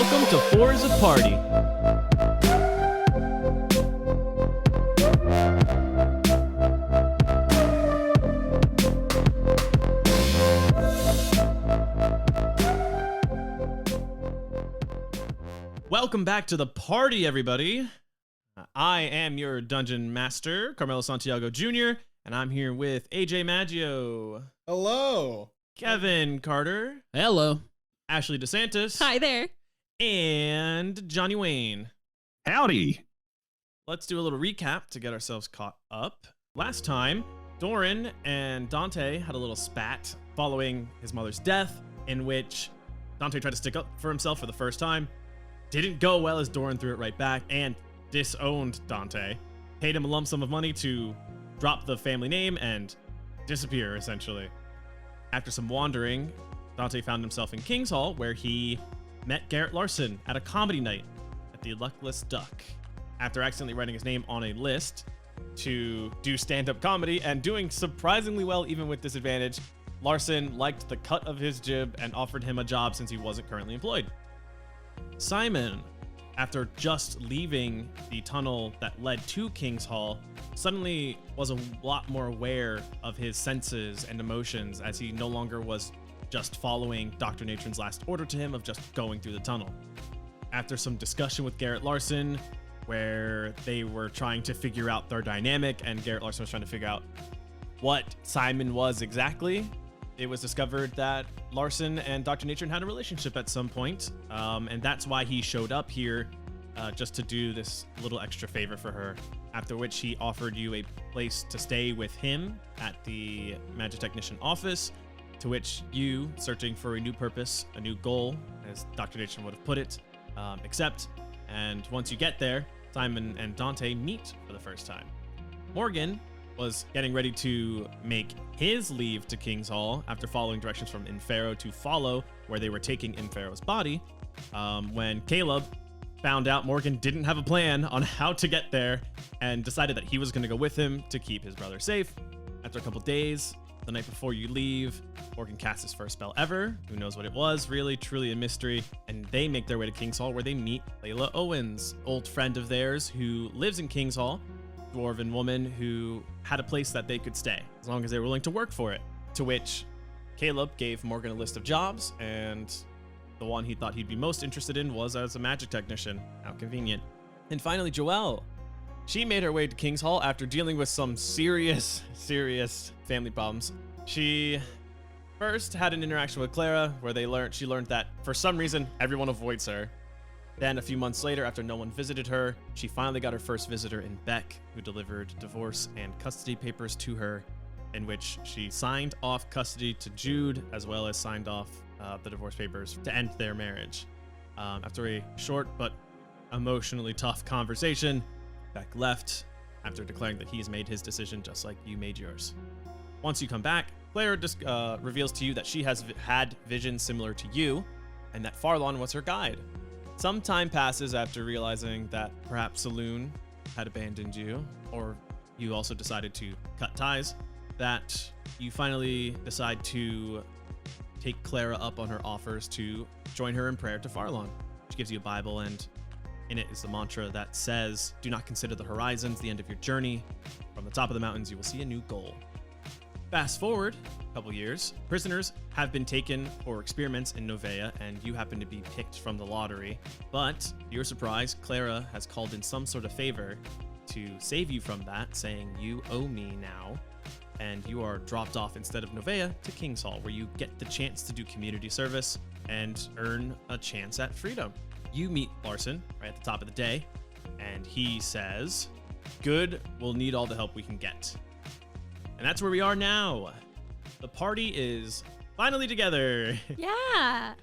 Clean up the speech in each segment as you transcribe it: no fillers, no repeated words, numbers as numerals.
Welcome to Four is a Party. Welcome back to the party, everybody. I am your dungeon master, Carmelo Santiago Jr., and I'm here with AJ Maggio. Hello. Kevin Carter. Hello. Ashley DeSantis. Hi there. And Jonny Wayne. Howdy. Let's do a little recap to get ourselves caught up. Last time, Doran and Dante had a little spat following his mother's death, in which Dante tried to stick up for himself for the first time. Didn't go well as Doran threw it right back and disowned Dante. Paid him a lump sum of money to drop the family name and disappear, essentially. After some wandering, Dante found himself in King's Hall, where he met Garrett Larson at a comedy night at the Luckless Duck. After accidentally writing his name on a list to do stand-up comedy and doing surprisingly well even with disadvantage, Larson liked the cut of his jib and offered him a job since he wasn't currently employed. Simon, after just leaving the tunnel that led to King's Hall, suddenly was a lot more aware of his senses and emotions, as he no longer was just following Dr. Natron's last order to him of just going through the tunnel. After some discussion with Garrett Larson, where they were trying to figure out their dynamic and Garrett Larson was trying to figure out what Simon was exactly, it was discovered that Larson and Dr. Natron had a relationship at some point, and that's why he showed up here, just to do this little extra favor for her, after which he offered you a place to stay with him at the Magic Technician office, to which you, searching for a new purpose, a new goal, as Dr. Natron would have put it, accept. And once you get there, Simon and Dante meet for the first time. Morgan was getting ready to make his leave to King's Hall after following directions from Infero to follow where they were taking Infero's body, when Caleb found out Morgan didn't have a plan on how to get there and decided that he was going to go with him to keep his brother safe. After a couple days, the night before you leave, Morgan casts his first spell ever. Who knows what it was? Really, truly a mystery. And they make their way to King's Hall, where they meet Layla Owens, old friend of theirs who lives in King's Hall, dwarven woman who had a place that they could stay as long as they were willing to work for it. To which Caleb gave Morgan a list of jobs, and the one he thought he'd be most interested in was as a magic technician. How convenient. And finally, Joelle. She made her way to King's Hall after dealing with some serious family problems. She first had an interaction with Clara where she learned that for some reason everyone avoids her. Then a few months later, after no one visited her, she finally got her first visitor in Beck, who delivered divorce and custody papers to her, in which she signed off custody to Jude, as well as signed off the divorce papers to end their marriage. After a short but emotionally tough conversation, Beck left after declaring that he's made his decision just like you made yours. Once you come back, Clara reveals to you that she has had visions similar to you, and that Farlon was her guide. Some time passes after realizing that perhaps Saloon had abandoned you, or you also decided to cut ties, that you finally decide to take Clara up on her offers to join her in prayer to Farlon. She gives you a Bible, and in it is the mantra that says, "Do not consider the horizons the end of your journey. From the top of the mountains, you will see a new goal." Fast forward a couple years, prisoners have been taken for experiments in Novea, and you happen to be picked from the lottery. But, to your surprise, Clara has called in some sort of favor to save you from that, saying, "You owe me now." And you are dropped off instead of Novea to King's Hall, where you get the chance to do community service and earn a chance at freedom. You meet Larson right at the top of the day, and he says, "Good, we'll need all the help we can get." And that's where we are now. The party is finally together. Yeah.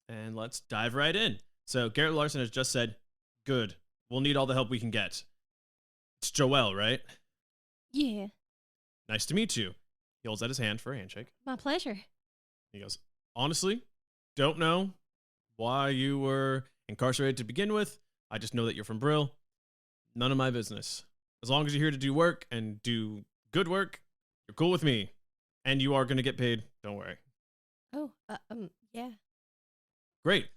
And let's dive right in. So Garrett Larson has just said, "Good, we'll need all the help we can get." It's Joelle, right? Yeah. Nice to meet you. He holds out his hand for a handshake. My pleasure. He goes, "Honestly, don't know why you were incarcerated to begin with. I just know that you're from Brill. None of my business. As long as you're here to do work and do good work, you're cool with me. And you are going to get paid. Don't worry." Oh, yeah. Great.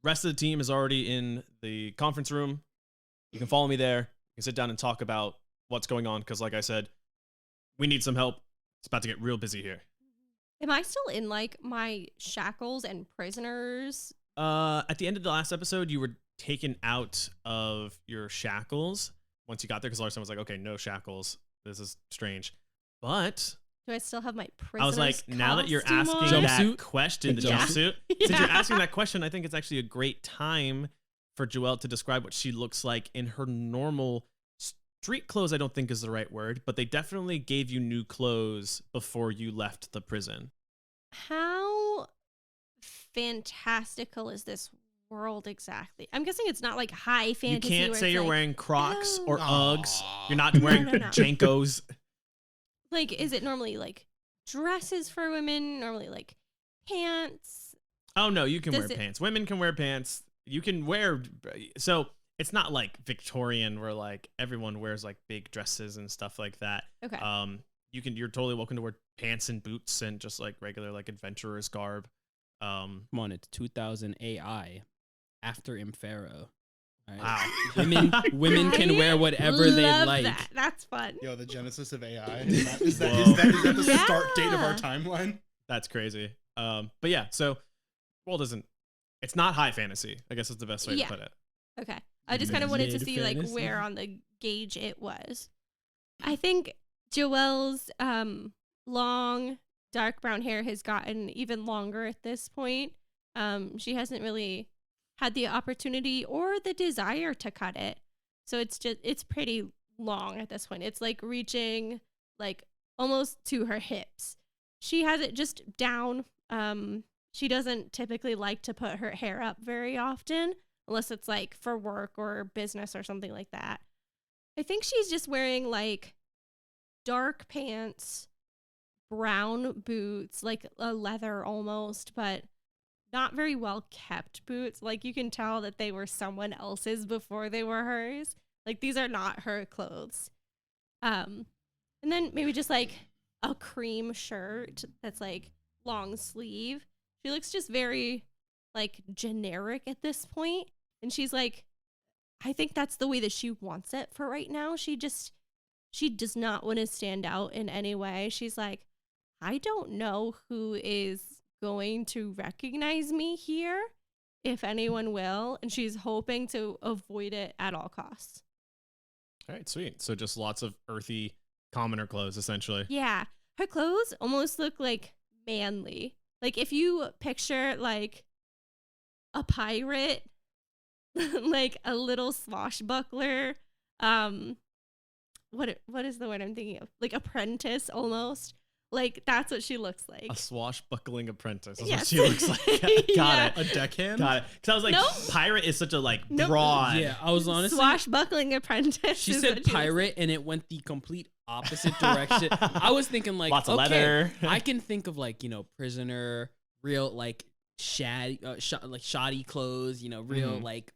Rest of the team is already in the conference room. You can follow me there. You can sit down and talk about what's going on because, like I said, we need some help. It's about to get real busy here. Am I still in like my shackles and prisoners? At the end of the last episode, you were taken out of your shackles once you got there because Larson was like, okay, no shackles. This is strange. But Do I still have my prisoner's I was like, now that you're costume asking on? that Jumpsuit? question, the Yeah. jumpsuit, Yeah. since you're asking that question, I think it's actually a great time for Joelle to describe what she looks like in her normal street clothes. I don't think is the right word, but they definitely gave you new clothes before you left the prison. How fantastical is this world exactly? I'm guessing it's not like high fantasy. You can't where say it's you're like, wearing Crocs or Aw. Uggs. You're not wearing No. Jankos. Like, is it normally like dresses for women? Normally like pants? Oh no, you can Does wear it- pants. Women can wear pants. You can wear so it's not like Victorian where like everyone wears like big dresses and stuff like that. Okay. You're totally welcome to wear pants and boots and just like regular like adventurer's garb. Come on, it's 2000 AI after Impharaoh. All right. Wow. Women can wear whatever they Love like. That. That's fun. Yo, the genesis of AI. Is that Whoa. the start date of our Yeah. timeline? That's crazy. But yeah, so world it's not high fantasy, I guess is the best way Yeah. to put it. Okay. I just kind of wanted to see like Mid-fantasy. where on the gauge it was. I think Joelle's long dark brown hair has gotten even longer at this point. She hasn't really had the opportunity or the desire to cut it. So it's pretty long at this point. It's like reaching like almost to her hips. She has it just down. She doesn't typically like to put her hair up very often unless it's like for work or business or something like that. I think she's just wearing like dark pants, brown boots, like a leather almost, but not very well kept boots. Like you can tell that they were someone else's before they were hers. Like these are not her clothes. And then maybe just like a cream shirt that's like long sleeve. She looks just very like generic at this point. And she's like, I think that's the way that she wants it for right now. She does not want to stand out in any way. She's like, I don't know who is going to recognize me here, if anyone will. And she's hoping to avoid it at all costs. All right, sweet. So just lots of earthy commoner clothes essentially. Yeah. Her clothes almost look like manly. Like if you picture like a pirate, like a little swashbuckler, what is the word I'm thinking of? Like apprentice almost. Like that's what she looks like. A swashbuckling apprentice. That's Yes. what she looks like. Got Yeah. it. A deckhand? Got it. Because I was like, Nope. pirate is such a like Nope. broad. Yeah, I was honestly. Swashbuckling apprentice. She is said what looks pirate, and it went the complete opposite direction. I was thinking like, Lots of okay, leather. I can think of like prisoner, real like shoddy clothes, real Mhm. like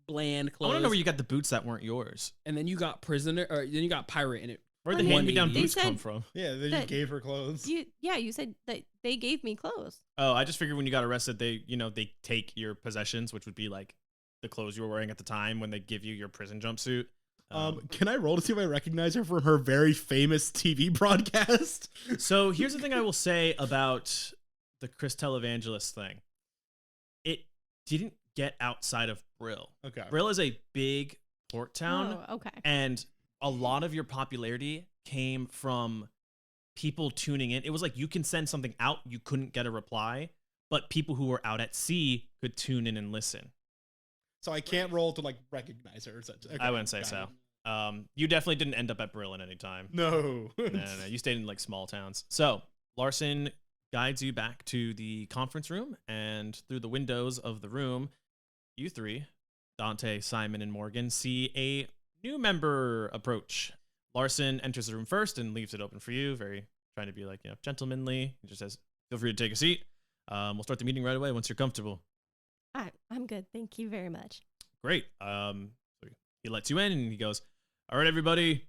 bland I clothes. want to know where you got the boots that weren't yours. And then you got prisoner, or then you got pirate, and it. Where'd the Well, hand-me-down they boots said- come from? Yeah, they That- just gave her clothes. You said that they gave me clothes. Oh, I just figured when you got arrested, they take your possessions, which would be like the clothes you were wearing at the time when they give you your prison jumpsuit. Can I roll to see if I recognize her from her very famous TV broadcast? So here's the thing I will say about the Chris Televangelist thing. It didn't get outside of Brill. Okay. Brill is a big port town, Oh, okay. and a lot of your popularity came from people tuning in. It was like you can send something out, you couldn't get a reply, but people who were out at sea could tune in and listen. So I can't roll to like recognize her. Okay, I wouldn't say got so. it. You definitely didn't end up at Brill at any time. No. No. You stayed in like small towns. So Larson guides you back to the conference room, and through the windows of the room, you three, Dante, Simon, and Morgan, see a new member approach. Larson enters the room first and leaves it open for you, very trying to be like, gentlemanly. He just says, feel free to take a seat. We'll start the meeting right away once you're comfortable. I'm good. Thank you very much. Great. So he lets you in and he goes, all right, everybody,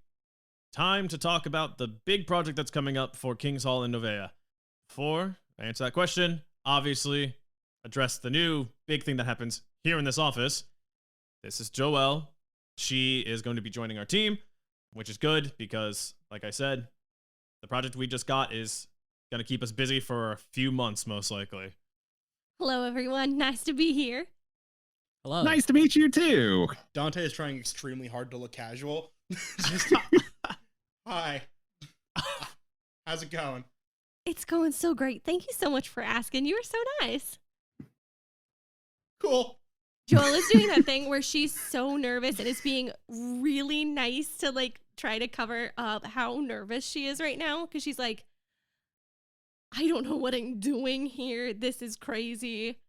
time to talk about the big project that's coming up for King's Hall and Novea. Before I answer that question, obviously, address the new big thing that happens here in this office. This is Joelle. She is going to be joining our team, which is good because, like I said, the project we just got is going to keep us busy for a few months, most likely. Hello, everyone. Nice to be here. Hello. Nice to meet you too. Dante is trying extremely hard to look casual. Hi. How's it going? It's going so great. Thank you so much for asking. You were so nice. Cool. Joelle is doing that thing where she's so nervous and is being really nice to like try to cover up how nervous she is right now. Because she's like, I don't know what I'm doing here. This is crazy.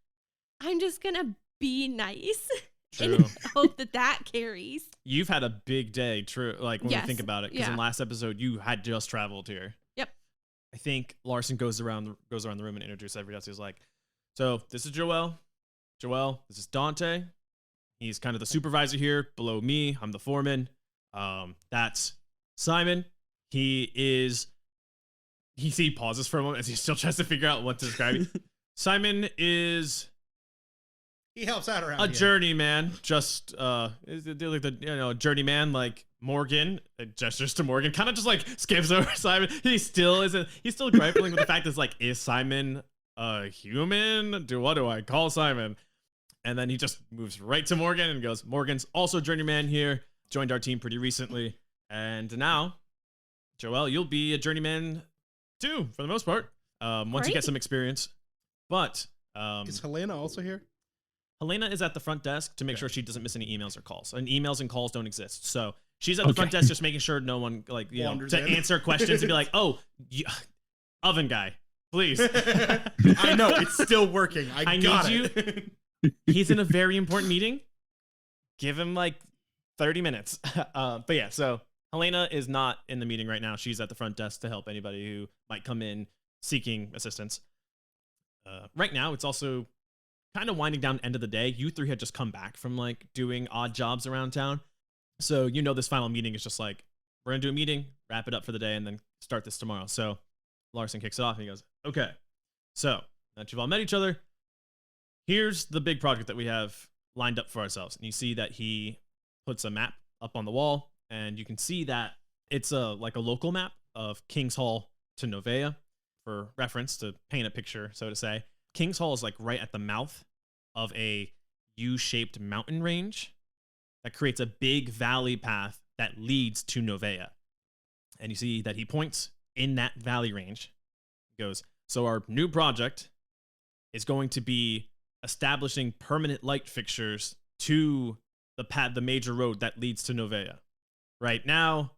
I'm just going to be nice. True. And hope that carries. You've had a big day, true. Like when we Yes. think about it, because in last episode you had just traveled here. Yep. I think Larson goes around the room and introduces everybody else. He's like, "So this is Joelle. Joelle, this is Dante. He's kind of the supervisor here. Below me, I'm the foreman. That's Simon. He pauses for a moment as he still tries to figure out what to describe it. Simon is He helps out around a here. journeyman, just is it like the journeyman like Morgan, gestures to Morgan, kind of just like skips over Simon. He's still grappling with the fact that like, is Simon a human? What do I call Simon? And then he just moves right to Morgan and goes, Morgan's also a journeyman here, joined our team pretty recently, and now, Joelle, you'll be a journeyman too for the most part. Once you get Great. some experience, but Is Helena also here? Helena is at the front desk to make sure she doesn't miss any emails or calls. And emails and calls don't exist. So she's at the front desk just making sure no one, like, Wanders to in. answer questions and be like, oh, oven guy, please. I know, it's still working. I got need it. He's in a very important meeting. Give him like 30 minutes. But yeah, so Helena is not in the meeting right now. She's at the front desk to help anybody who might come in seeking assistance. Right now, it's also kind of winding down end of the day. You three had just come back from like doing odd jobs around town. So this final meeting is just like, we're going to do a meeting, wrap it up for the day, and then start this tomorrow. So Larson kicks it off and he goes, okay, so now that you've all met each other, here's the big project that we have lined up for ourselves. And you see that he puts a map up on the wall, and you can see that it's a local map of King's Hall to Novea. For reference, to paint a picture, so to say, King's Hall is like right at the mouth of a U-shaped mountain range that creates a big valley path that leads to Novea. And you see that he points in that valley range. He goes, so our new project is going to be establishing permanent light fixtures to the major road that leads to Novea. Right now,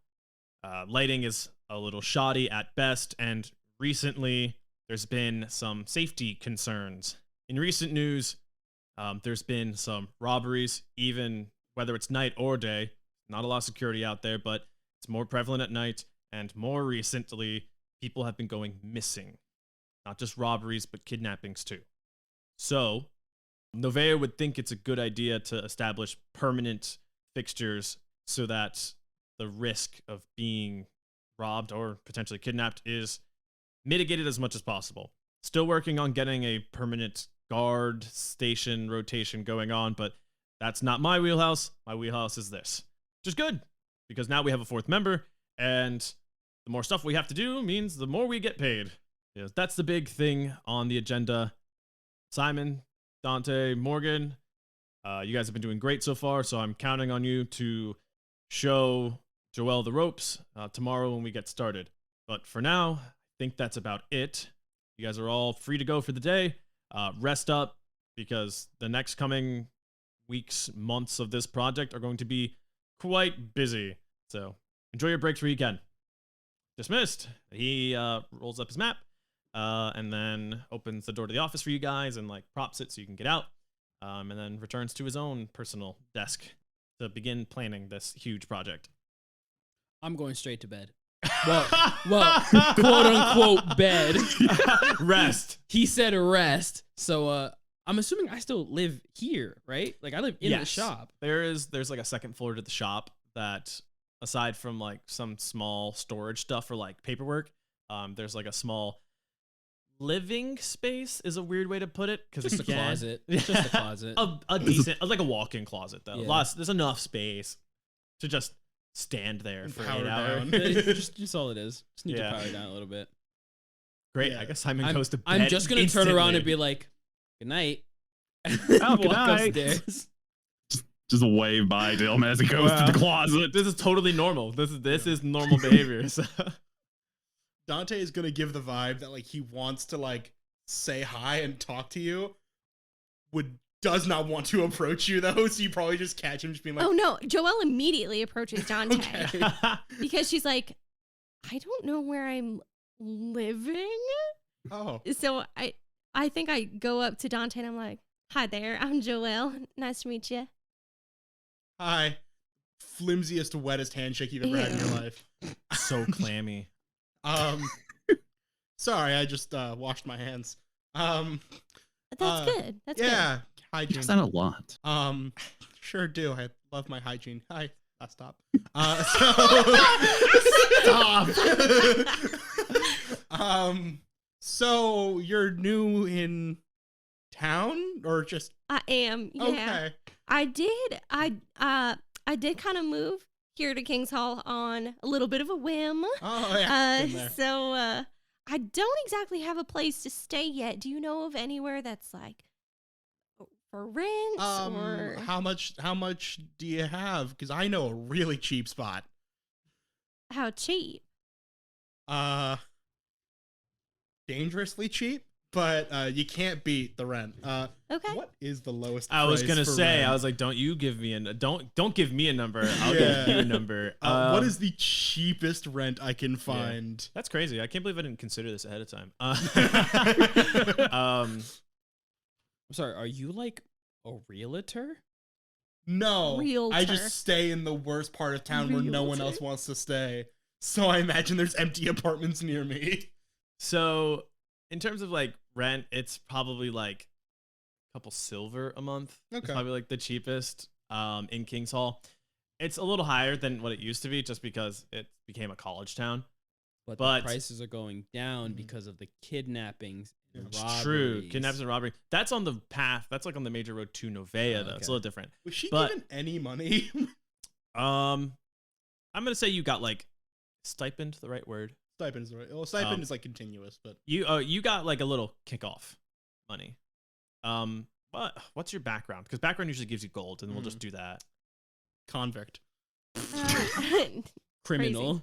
lighting is a little shoddy at best, and recently there's been some safety concerns. In recent news, there's been some robberies, even whether it's night or day. Not a lot of security out there, but it's more prevalent at night, and more recently, people have been going missing. Not just robberies, but kidnappings too. So, Novea would think it's a good idea to establish permanent fixtures so that the risk of being robbed or potentially kidnapped is mitigated as much as possible. Still working on getting a permanent guard station rotation going on, but that's not my wheelhouse. My wheelhouse is this, which is good because now we have a fourth member, and the more stuff we have to do means the more we get paid. Yeah, that's the big thing on the agenda. Simon, Dante, Morgan, you guys have been doing great so far, so I'm counting on you to show Joelle the ropes tomorrow when we get started. But for now, I think that's about it. You guys are all free to go for the day. Rest up, because the next coming weeks, months of this project are going to be quite busy. So enjoy your breaks where you can. Dismissed. He rolls up his map and then opens the door to the office for you guys and like props it so you can get out, and then returns to his own personal desk to begin planning this huge project. I'm going straight to bed. Well, quote unquote bed. Rest. He said rest. So I'm assuming I still live here, right? Like I live in the shop. There's like a second floor to the shop that, aside from like some small storage stuff for like paperwork, there's like a small living space is a weird way to put it because Just a closet. Just a closet. a decent, like a walk-in closet though. Yeah. There's enough space to just stand there And for power 8 hours. down. just all it is. Just need Yeah. to power down a little bit. Great. Yeah. I guess Simon goes to bed. I'm just gonna turn around and instantly. be like, "Good night." Oh, good Walk night. upstairs. Just wave bye to him as he goes Wow. to the closet. This is totally normal. This is normal behavior. So. Dante is gonna give the vibe that like he wants to like say hi and talk to you, does not want to approach you though, so you probably just catch him just being like, Oh no, Joelle immediately approaches Dante okay. because she's like, I don't know where I'm living. Oh, So I think I go up to Dante and I'm like, hi there, I'm Joelle. Nice to meet you. hi. Flimsiest, wettest handshake you've ever had in your life. So clammy. Sorry, I just washed my hands. That's good. That's Yeah, hygiene. Does that a lot. Sure do. I love my hygiene. Hi. Stop. So you're new in town or just good. I am. Yeah. okay? I did kind of move here to King's Hall on a little bit of a whim. Oh yeah. been there. So I don't exactly have a place to stay yet. Do you know of anywhere that's like for rent or How much do you have? Because I know a really cheap spot. how cheap? Dangerously cheap, but you can't beat the rent. Okay. What is the lowest? I was price gonna for say, rent? I was like, don't you give me don't give me a number. I'll Yeah. give you a number. What is the cheapest rent I can find? That's crazy. I can't believe I didn't consider this ahead of time. I'm sorry. Are you like a realtor? No, I Realtor. just stay in the worst part of town where no one Realtor. else wants to stay. So I imagine there's empty apartments near me. So in terms of like rent, it's probably like a couple silver a month. It's Okay. probably like the cheapest in Kings Hall. It's a little higher than what it used to be just because it became a college town. But But- the prices are going down Mhm. because of the kidnappings and It's robberies. True. Kidnappings and robbery. That's on the path. That's like on the major road to Novea, though. It's a Okay. little different. Was she But- given any money? I'm gonna say you got like stipend, the right word. Stipend is right. Well, stipend Um, is like continuous, but You got like a little kickoff money. But what's your background? Because background usually gives you gold, and we'll just do that. convict. Criminal.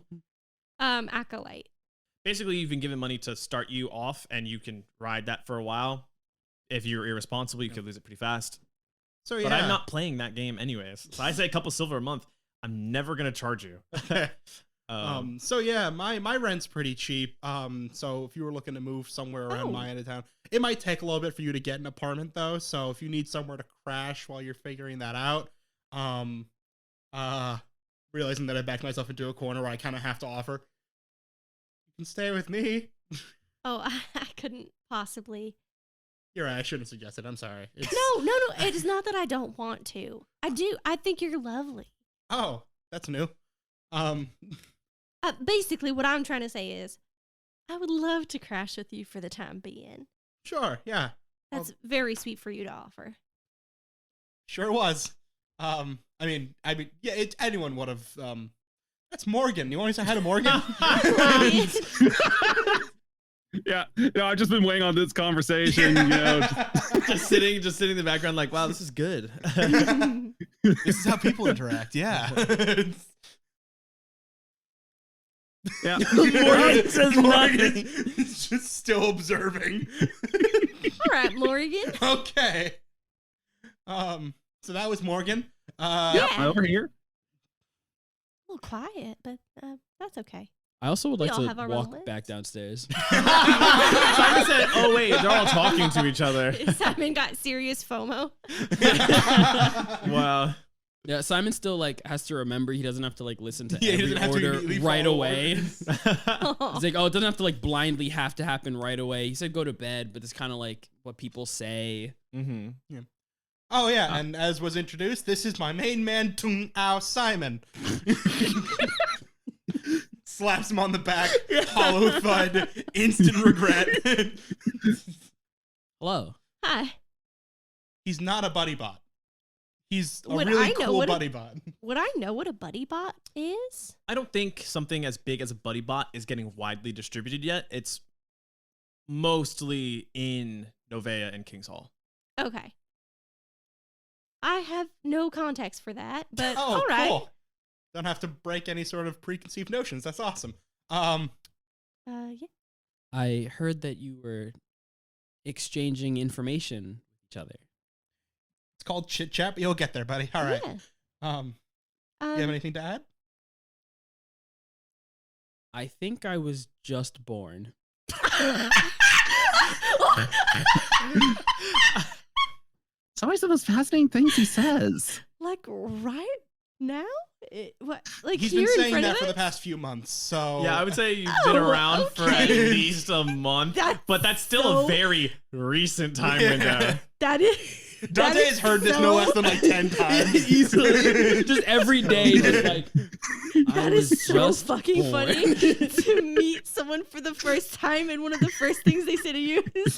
Acolyte. Basically, you've been given money to start you off, and you can ride that for a while. If you're irresponsible, you could lose it pretty fast. So yeah, But I'm not playing that game anyways. So I say a couple silver a month. I'm never gonna charge you. So yeah, my rent's pretty cheap. So if you were looking to move somewhere around Oh. my end of town, it might take a little bit for you to get an apartment though. So if you need somewhere to crash while you're figuring that out, realizing that I backed myself into a corner where I kind of have to offer, you can stay with me. Oh, I couldn't possibly. You're right. I shouldn't suggest it. I'm sorry. It's, No. It's not that I don't want to. I do. I think you're lovely. Oh, that's new. Basically, what I'm trying to say is, I would love to crash with you for the time being. Sure. Yeah. That's very sweet for you to offer. Sure was. I mean, yeah. Anyone would have. That's Morgan. You want to say hi to Morgan? Ryan. Yeah, I've just been waiting on this conversation. just sitting in the background, like, wow, this is good. This is how people interact. Yeah. Yeah. Morgan says nothing. is just still observing. All right, Morgan. Okay. So that was Morgan. Yeah. Over here. A little quiet, but that's okay. I also would We like all to have our own walk lives. back downstairs. Simon said, "Oh wait, they're all talking to each other." Simon got serious FOMO. Wow. Yeah, Simon still like has to remember he doesn't have to like listen to Yeah, he every doesn't have to order immediately right follow away. orders. He's like, oh, it doesn't have to like blindly have to happen right away. He said go to bed, but it's kind of like what people say. Mm-hmm. Oh yeah, and as was introduced, this is my main man, Tung Ao Simon. slaps him on the back, hollow thud, instant regret. Hello. Hi. He's not a buddy bot. He's a Would really I know cool what buddy bot. Would I know what a buddy bot is? I don't think something as big as a buddy bot is getting widely distributed yet. It's mostly in Novea and King's Hall. Okay. I have no context for that, but Oh, all right. cool. Don't have to break any sort of preconceived notions. That's awesome. Yeah. I heard that you were exchanging information with each other. It's called chit chat. You'll get there, buddy. All right. Yeah. Do you have anything to add? I think I was just born. It's always the most fascinating things he says. Like right now? What? Like He's here been in saying front that of for the us? past few months. So Yeah, I would say you've Oh, been around for at okay. least a month, That's but that's still so- a very recent time Yeah. window. That is. Dante that has is heard this no so- less than like 10 times. Easily. Just every day, just like, That was is so just fucking born. funny to meet someone for the first time, and one of the first things they say to you is,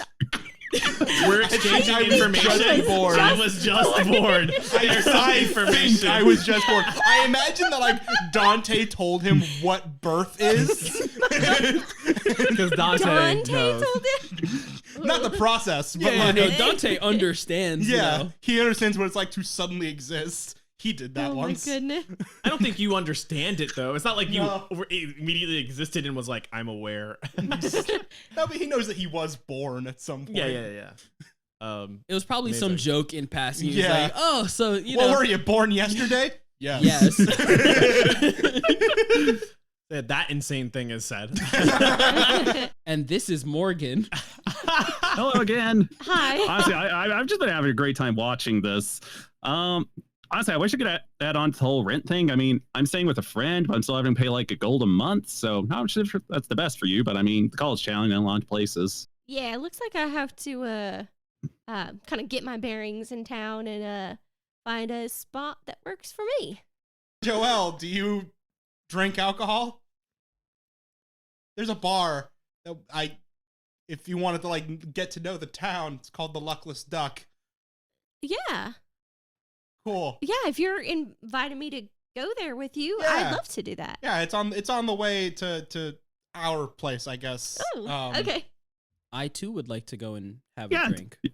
We're exchanging I was information. just born. I was just born. There's I information. think I was just born. I imagine that like Dante told him what birth is. Because Dante Dante knows. told him. Not the process, but yeah, like no, Dante understands. yeah, You know? he understands what it's like to suddenly exist. He did that Oh once. my goodness. I don't think you understand it though. It's not like you No. immediately existed and was like, I'm aware. No, but he knows that he was born at some point. yeah. It was probably some Amazing. joke in passing. He's Yeah. like, oh, so, you Well, know. were you born yesterday? Yes. Yes. Yeah, that insane thing is said. And this is Morgan. Hello again. Hi. Honestly, I've just been having a great time watching this. Honestly, I wish I could add on to the whole rent thing. I mean, I'm staying with a friend, but I'm still having to pay like $1 a month. So not sure if that's the best for you, but I mean, the college challenge in a lot of places. Yeah, it looks like I have to kind of get my bearings in town and find a spot that works for me. Joelle, do you drink alcohol? There's a bar that if you wanted to like get to know the town, it's called the Luckless Duck. Yeah. Cool. Yeah, if you're inviting me to go there with you, Yeah. I'd love to do that. Yeah, it's on the way to our place, I guess. Oh, okay. I too would like to go and have Yeah. a drink. Mind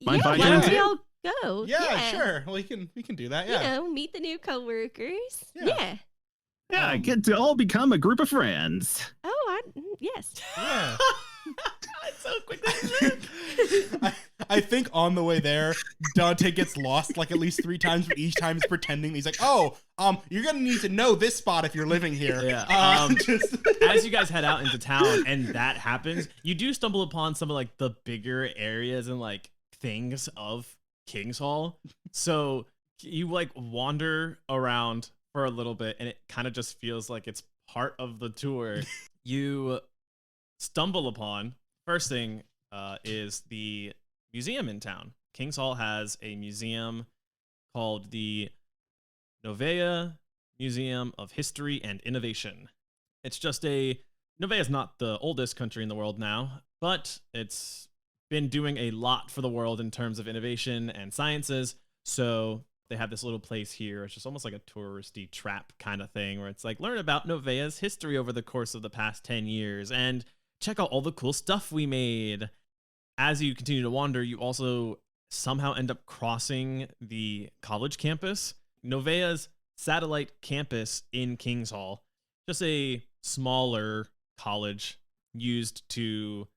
Yeah, if I why join don't we too? all go? Yeah, sure. Well, we can do that. Yeah. You know, meet the new coworkers. Yeah. Yeah. Yeah, get to all become a group of friends. Oh, yes. Yeah. so quickly. I think on the way there, Dante gets lost like at least 3 times, but each time he's pretending he's like, "Oh, you're gonna need to know this spot if you're living here." Yeah. Just As you guys head out into town and that happens, you do stumble upon some of like the bigger areas and like things of King's Hall. So you like wander around for a little bit and it kind of just feels like it's part of the tour. You stumble upon, first thing is the museum in town. King's Hall has a museum called the Novea Museum of History and Innovation. It's just Novea is not the oldest country in the world now, but it's been doing a lot for the world in terms of innovation and sciences. So they have this little place here. It's just almost like a touristy trap kind of thing where it's like, learn about Novea's history over the course of the past 10 years and check out all the cool stuff we made. As you continue to wander, you also somehow end up crossing the college campus. Novea's satellite campus in King's Hall, just a smaller college used to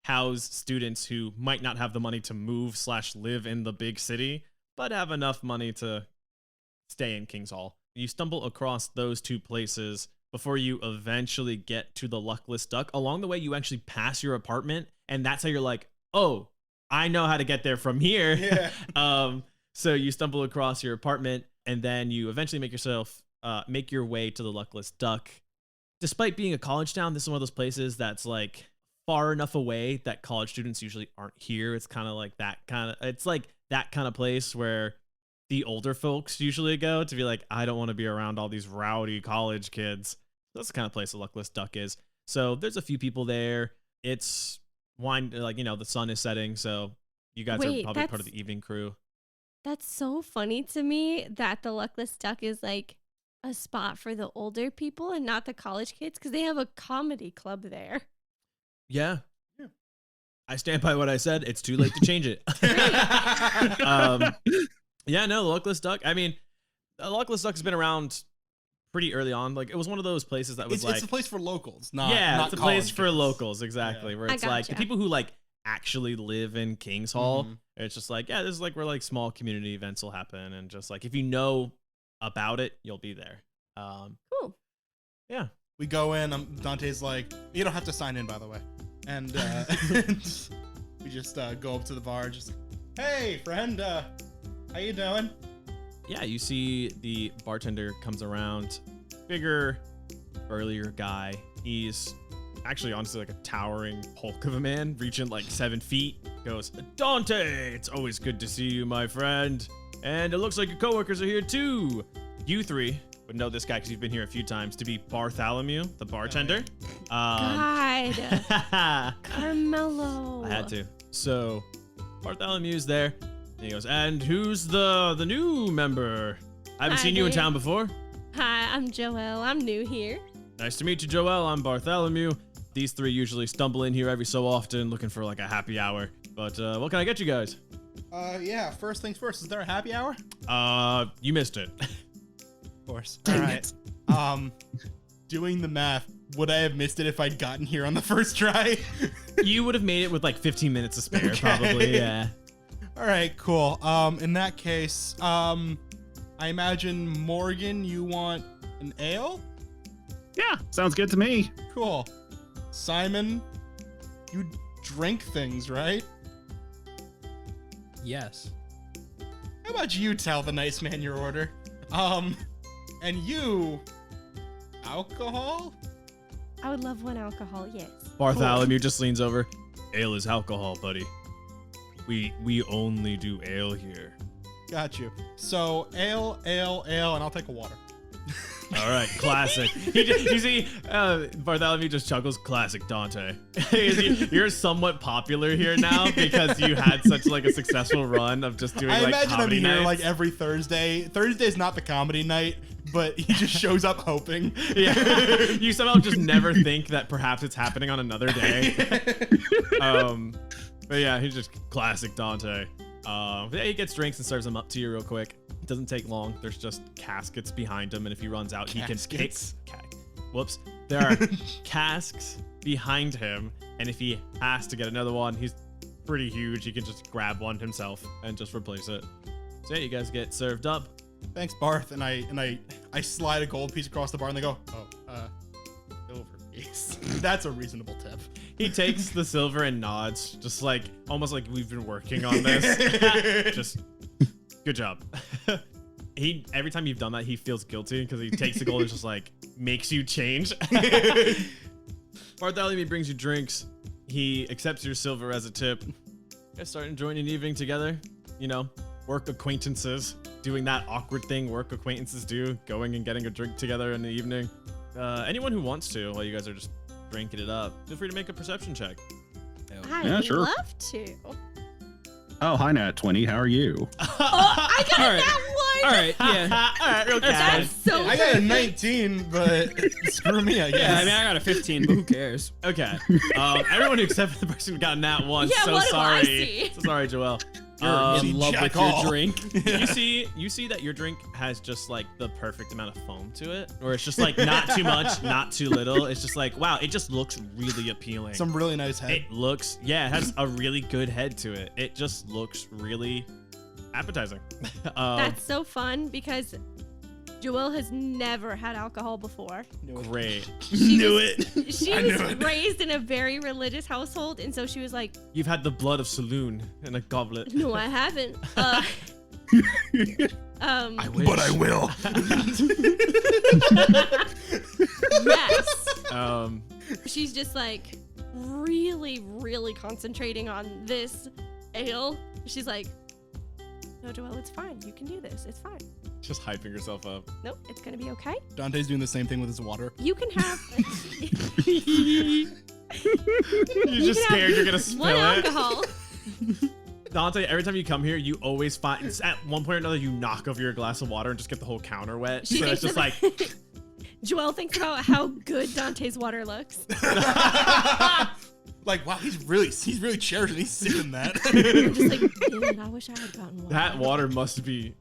house students who might not have the money to move/live in the big city, but have enough money to stay in King's Hall. You stumble across those two places before you eventually get to the Luckless Duck. Along the way, you actually pass your apartment, and that's how you're like, oh, I know how to get there from here. yeah. So you stumble across your apartment, and then you eventually make your way to the Luckless Duck. Despite being a college town, this is one of those places that's like far enough away that college students usually aren't here. It's kind of like that kind of place where the older folks usually go to be like, I don't want to be around all these rowdy college kids. That's the kind of place a luckless duck is. So there's a few people there. It's the sun is setting, so you guys are probably part of the evening crew. That's so funny to me that the luckless duck is like a spot for the older people and not the college kids, because they have a comedy club there. Yeah. I stand by what I said. It's too late to change it. The luckless duck. I mean, the luckless duck has been around pretty early on. Like, it was one of those places that was it's a place for locals, not it's a place for locals, exactly. Yeah. Where it's like the people who like actually live in King's Hall. It's just like, this is like where like small community events will happen, and just like if you know about it, you'll be there. Cool. Yeah. We go in. Dante's like, you don't have to sign in, by the way. And we just go up to the bar, just, hey, friend, how you doing? Yeah, you see the bartender comes around, bigger, burlier guy. He's actually honestly like a towering hulk of a man, reaching like 7 feet. Goes, Dante, it's always good to see you, my friend. And it looks like your coworkers are here too. You three would know this guy because you've been here a few times to be Bartholomew, the bartender. God. Carmelo. I had to. So Bartholomew's there. And he goes, and who's the new member? I haven't seen you in town before. Hi, I'm Joelle. I'm new here. Nice to meet you, Joelle. I'm Bartholomew. These three usually stumble in here every so often looking for like a happy hour. But what can I get you guys? Yeah, first things first. Is there a happy hour? You missed it. Of course. Dang All right. Doing the math, would I have missed it if I'd gotten here on the first try? You would have made it with like 15 minutes to spare, Okay. probably. Yeah. All right, cool. In that case, I imagine Morgan, you want an ale? Yeah, sounds good to me. Cool. Simon, you drink things, right? Yes. How about you tell the nice man your order? And you, alcohol? I would love one alcohol, yes. Bartholomew just leans over. Ale is alcohol, buddy. We only do ale here. Got you. So, ale, and I'll take a water. All right, classic. You see, Bartholomew just chuckles. Classic Dante. You're somewhat popular here now because you had such like a successful run of just doing I like imagine I'm comedy here nights. like every Thursday. Thursday's not the comedy night, but he just shows up hoping. Yeah, you somehow just never think that perhaps it's happening on another day. But yeah, he's just classic Dante. Yeah, he gets drinks and serves them up to you real quick. It doesn't take long. There's just caskets behind him, and if he runs out, he can kick. Whoops. There are casks behind him, and if he has to get another one, he's pretty huge. He can just grab one himself and just replace it. So yeah, you guys get served up. Thanks, Barth. And I slide a gold piece across the bar, and they go, silver piece. That's a reasonable tip. He takes the silver and nods, just like almost like we've been working on this. Just good job. Every time you've done that, he feels guilty because he takes the gold and just like makes you change. Bartholomew brings you drinks. He accepts your silver as a tip. You guys start enjoying an evening together. You know, work acquaintances, doing that awkward thing work acquaintances do, going and getting a drink together in the evening. Anyone who wants to, while you guys are just drinking it up, feel free to make a perception check. I'd sure. love to. Oh, hi, Nat 20. How are you? Oh, I got All right. that one. All right, yeah. All right, real That's so I got a perfect. 19, but screw me, I guess. Yeah, I mean, I got a 15, but who cares? Okay. Everyone except for the person who got nat one. Yeah, so what do I sorry. see? So sorry, Joelle. You're in love jack with all. your drink. You see that your drink has just like the perfect amount of foam to it, or it's just like not too much, not too little. It's just like, wow, it just looks really appealing. Some really nice head. It looks, yeah, it has a really good head to it. It just looks really appetizing. That's so fun because Joelle has never had alcohol before. Great. She was- it. She I was knew it. raised in a very religious household, and so she was like, You've had the blood of Saloon in a goblet. "No, I haven't." I wish. But I will. Yes. She's just like really, really concentrating on this ale. She's like, "No, Joelle, it's fine. You can do this. It's fine." Just hyping yourself up. Nope, it's gonna be okay. Dante's doing the same thing with his water. You can have You're just scared you're gonna spill one it. alcohol. Dante, every time you come here, you always find at one point or another you knock over your glass of water and just get the whole counter wet. She So it's thinks just of- like Joelle thinks about how good Dante's water looks. Like, wow, he's really cherishing. He's sipping that. I'm just like, dude, I wish I had gotten water. that water must be.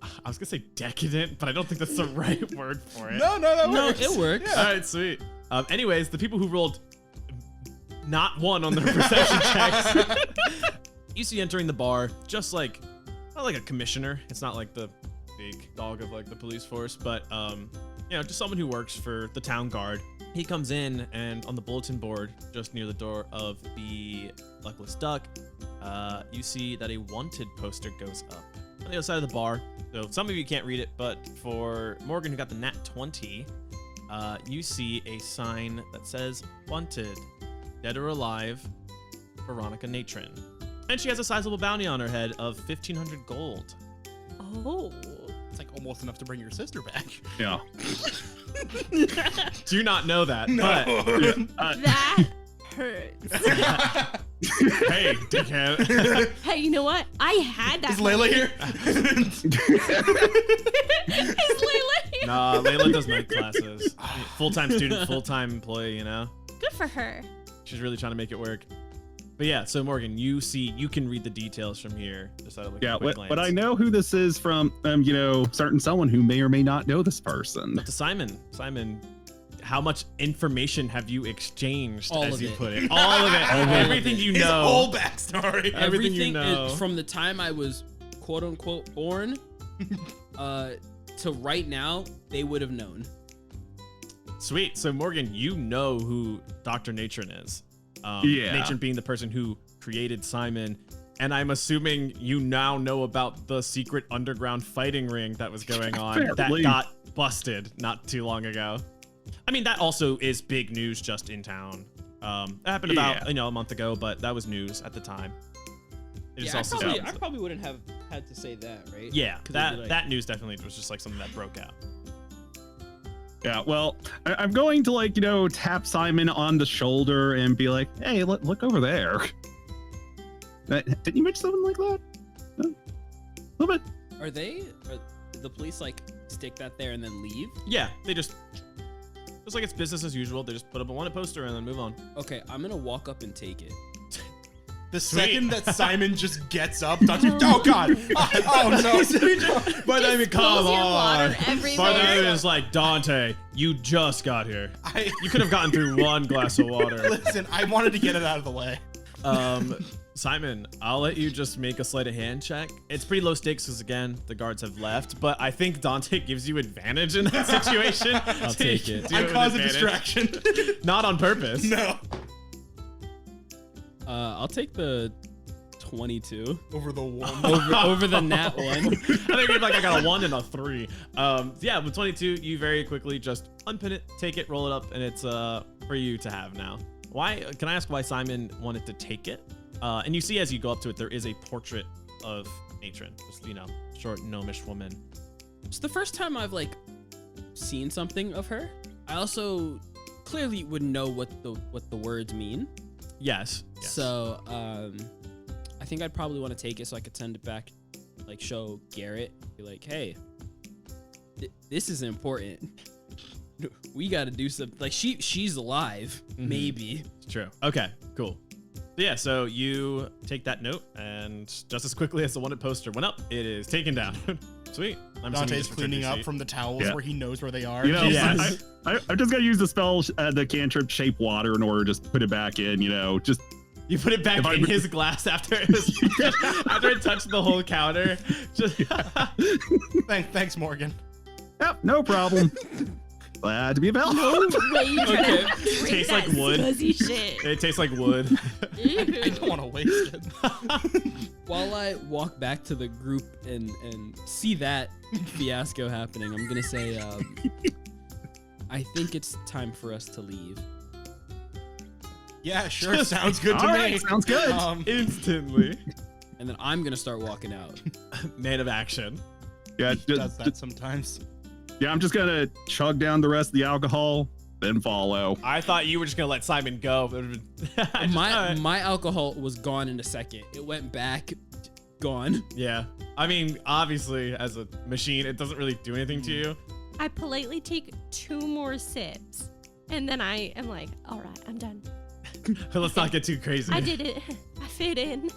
I was gonna say decadent, but I don't think that's the right word for it. no, that No, works. it works. All right, sweet. Anyways, the people who rolled not one on their perception checks, you see entering the bar just like not like a commissioner. It's not like the big dog of like the police force, but you know, just someone who works for the town guard. He comes in, and on the bulletin board just near the door of the Luckless Duck, you see that a wanted poster goes up on the other side of the bar. So some of you can't read it, but for Morgan, who got the nat 20, you see a sign that says "Wanted, dead or alive, Veronica Natron," and she has a sizable bounty on her head of 1,500 gold. Oh. It's like almost enough to bring your sister back. Yeah. Do not know that, No. That hurts. hey, dickhead. Hey, you know what? I had that. Is Layla here? Is Layla here? Nah, Layla does night classes. Full-time student, full-time employee, you know? Good for her. She's really trying to make it work. But yeah, so Morgan, you can read the details from here. Just out of like a quick glance. But I know who this is from, you know, certain someone who may or may not know this person. But to Simon, how much information have you exchanged, All as of you it. put it? All of it. Everything you His know. whole backstory. Everything you know. from the time I was quote unquote born to right now, they would have known. Sweet. So Morgan, you know who Dr. Natron is. Yeah. Natron being the person who created Simon. And I'm assuming you now know about the secret underground fighting ring that was going on that Apparently. got busted not too long ago. I mean, that also is big news just in town. It happened about, a month ago, but that was news at the time. It is Yeah, also I probably wouldn't have had to say that, right? yeah, 'Cause it'd be like- that news definitely was just like something that broke out. Yeah, well, I'm going to, like, you know, tap Simon on the shoulder and be like, hey, look over there. Didn't you mention something like that? No? A little bit. Are the police like stick that there and then leave? Yeah, they just like it's business as usual. They just put up a wanted poster and then move on. Okay, I'm gonna walk up and take it. The Sweet. second that Simon just gets up, Dr. Oh God! Oh no! But I mean, come spills your water on. everywhere. But I mean, it's like, Dante, you just got here. You could have gotten through one glass of water. Listen, I wanted to get it out of the way. Simon, I'll let you just make a sleight of hand check. It's pretty low stakes because, again, the guards have left, but I think Dante gives you advantage in that situation. I'll take it. I caused a distraction. Not on purpose. No. I'll take the 22 Over the one. over the nat one. I think you're like, I got a 1 and a 3. Yeah, with 22, you very quickly just unpin it, take it, roll it up, and it's for you to have now. Why? Can I ask why Simon wanted to take it? And you see as you go up to it, there is a portrait of Natron, just, short gnomish woman. It's the first time I've like seen something of her. I also clearly would know what the words mean. Yes. So I think I'd probably want to take it so I could send it back, like show Garrett, be like, hey, this is important. We got to do something. Like she's alive, maybe. It's true. Okay, cool. So yeah, so you take that note, and just as quickly as the wanted poster went up, it is taken down. Sweet. I'm assuming you Dante's just returned cleaning your up seat. from the towels Yeah. where he knows where they are. You know, Yes. I'm just gonna use the spell, the cantrip shape water in order to just put it back in. just You put it back If I in would- his glass after it was, after it touched the whole counter. Just Thanks, Morgan. yep, no problem. Glad to be available. No way you trying Okay. to drink Tastes that like wood. scuzzy shit. it tastes like wood. I don't want to waste it. While I walk back to the group and see that fiasco happening, I'm gonna say, I think it's time for us to leave. Yeah, sure. Sounds good to All me. right, sounds good. Instantly. And then I'm gonna start walking out. Man of action. Yeah, He does that sometimes. yeah, I'm just gonna chug down the rest of the alcohol, then follow. I thought you were just gonna let Simon go. Just, My all right. my alcohol was gone in a second. It went back, gone. Yeah. I mean, obviously, as a machine, it doesn't really do anything to you. I politely take 2 more sips, and then I am like, all right, I'm done. Let's not get too crazy. I did it. I fit in.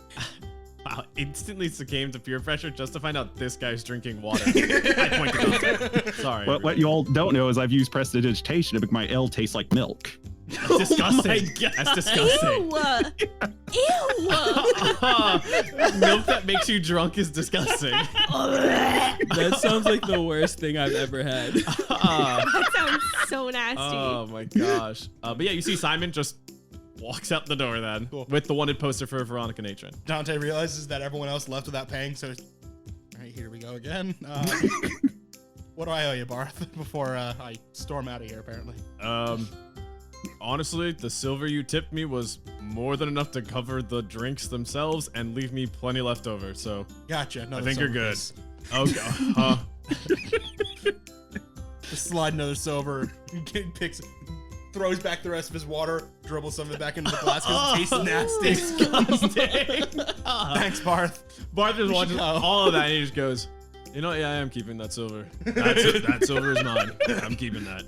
Wow, instantly succumbed to peer pressure just to find out this guy's drinking water. I point to Dante. Sorry. What you all don't know is I've used prestidigitation to make my ale taste like milk. That's disgusting. That's disgusting. Ew. Milk that makes you drunk is disgusting. That sounds like the worst thing I've ever had. That sounds so nasty. Oh my gosh. But yeah, you see Simon just walks out the door then with the wanted poster for Veronica Natron. Dante realizes that everyone else left without paying, so all right, here we go again. What do I owe you, Barth, before I storm out of here, apparently? Honestly, the silver you tipped me was more than enough to cover the drinks themselves and leave me plenty left over, so Gotcha. No, I think you're good. Okay. Just slide another silver, throws back the rest of his water, dribbles some of it back into the glass because it tastes nasty. Disgusting. Thanks, Barth. Barth just watches all of that and he just goes, you know, yeah, I am keeping that silver. That silver is mine. I'm keeping that.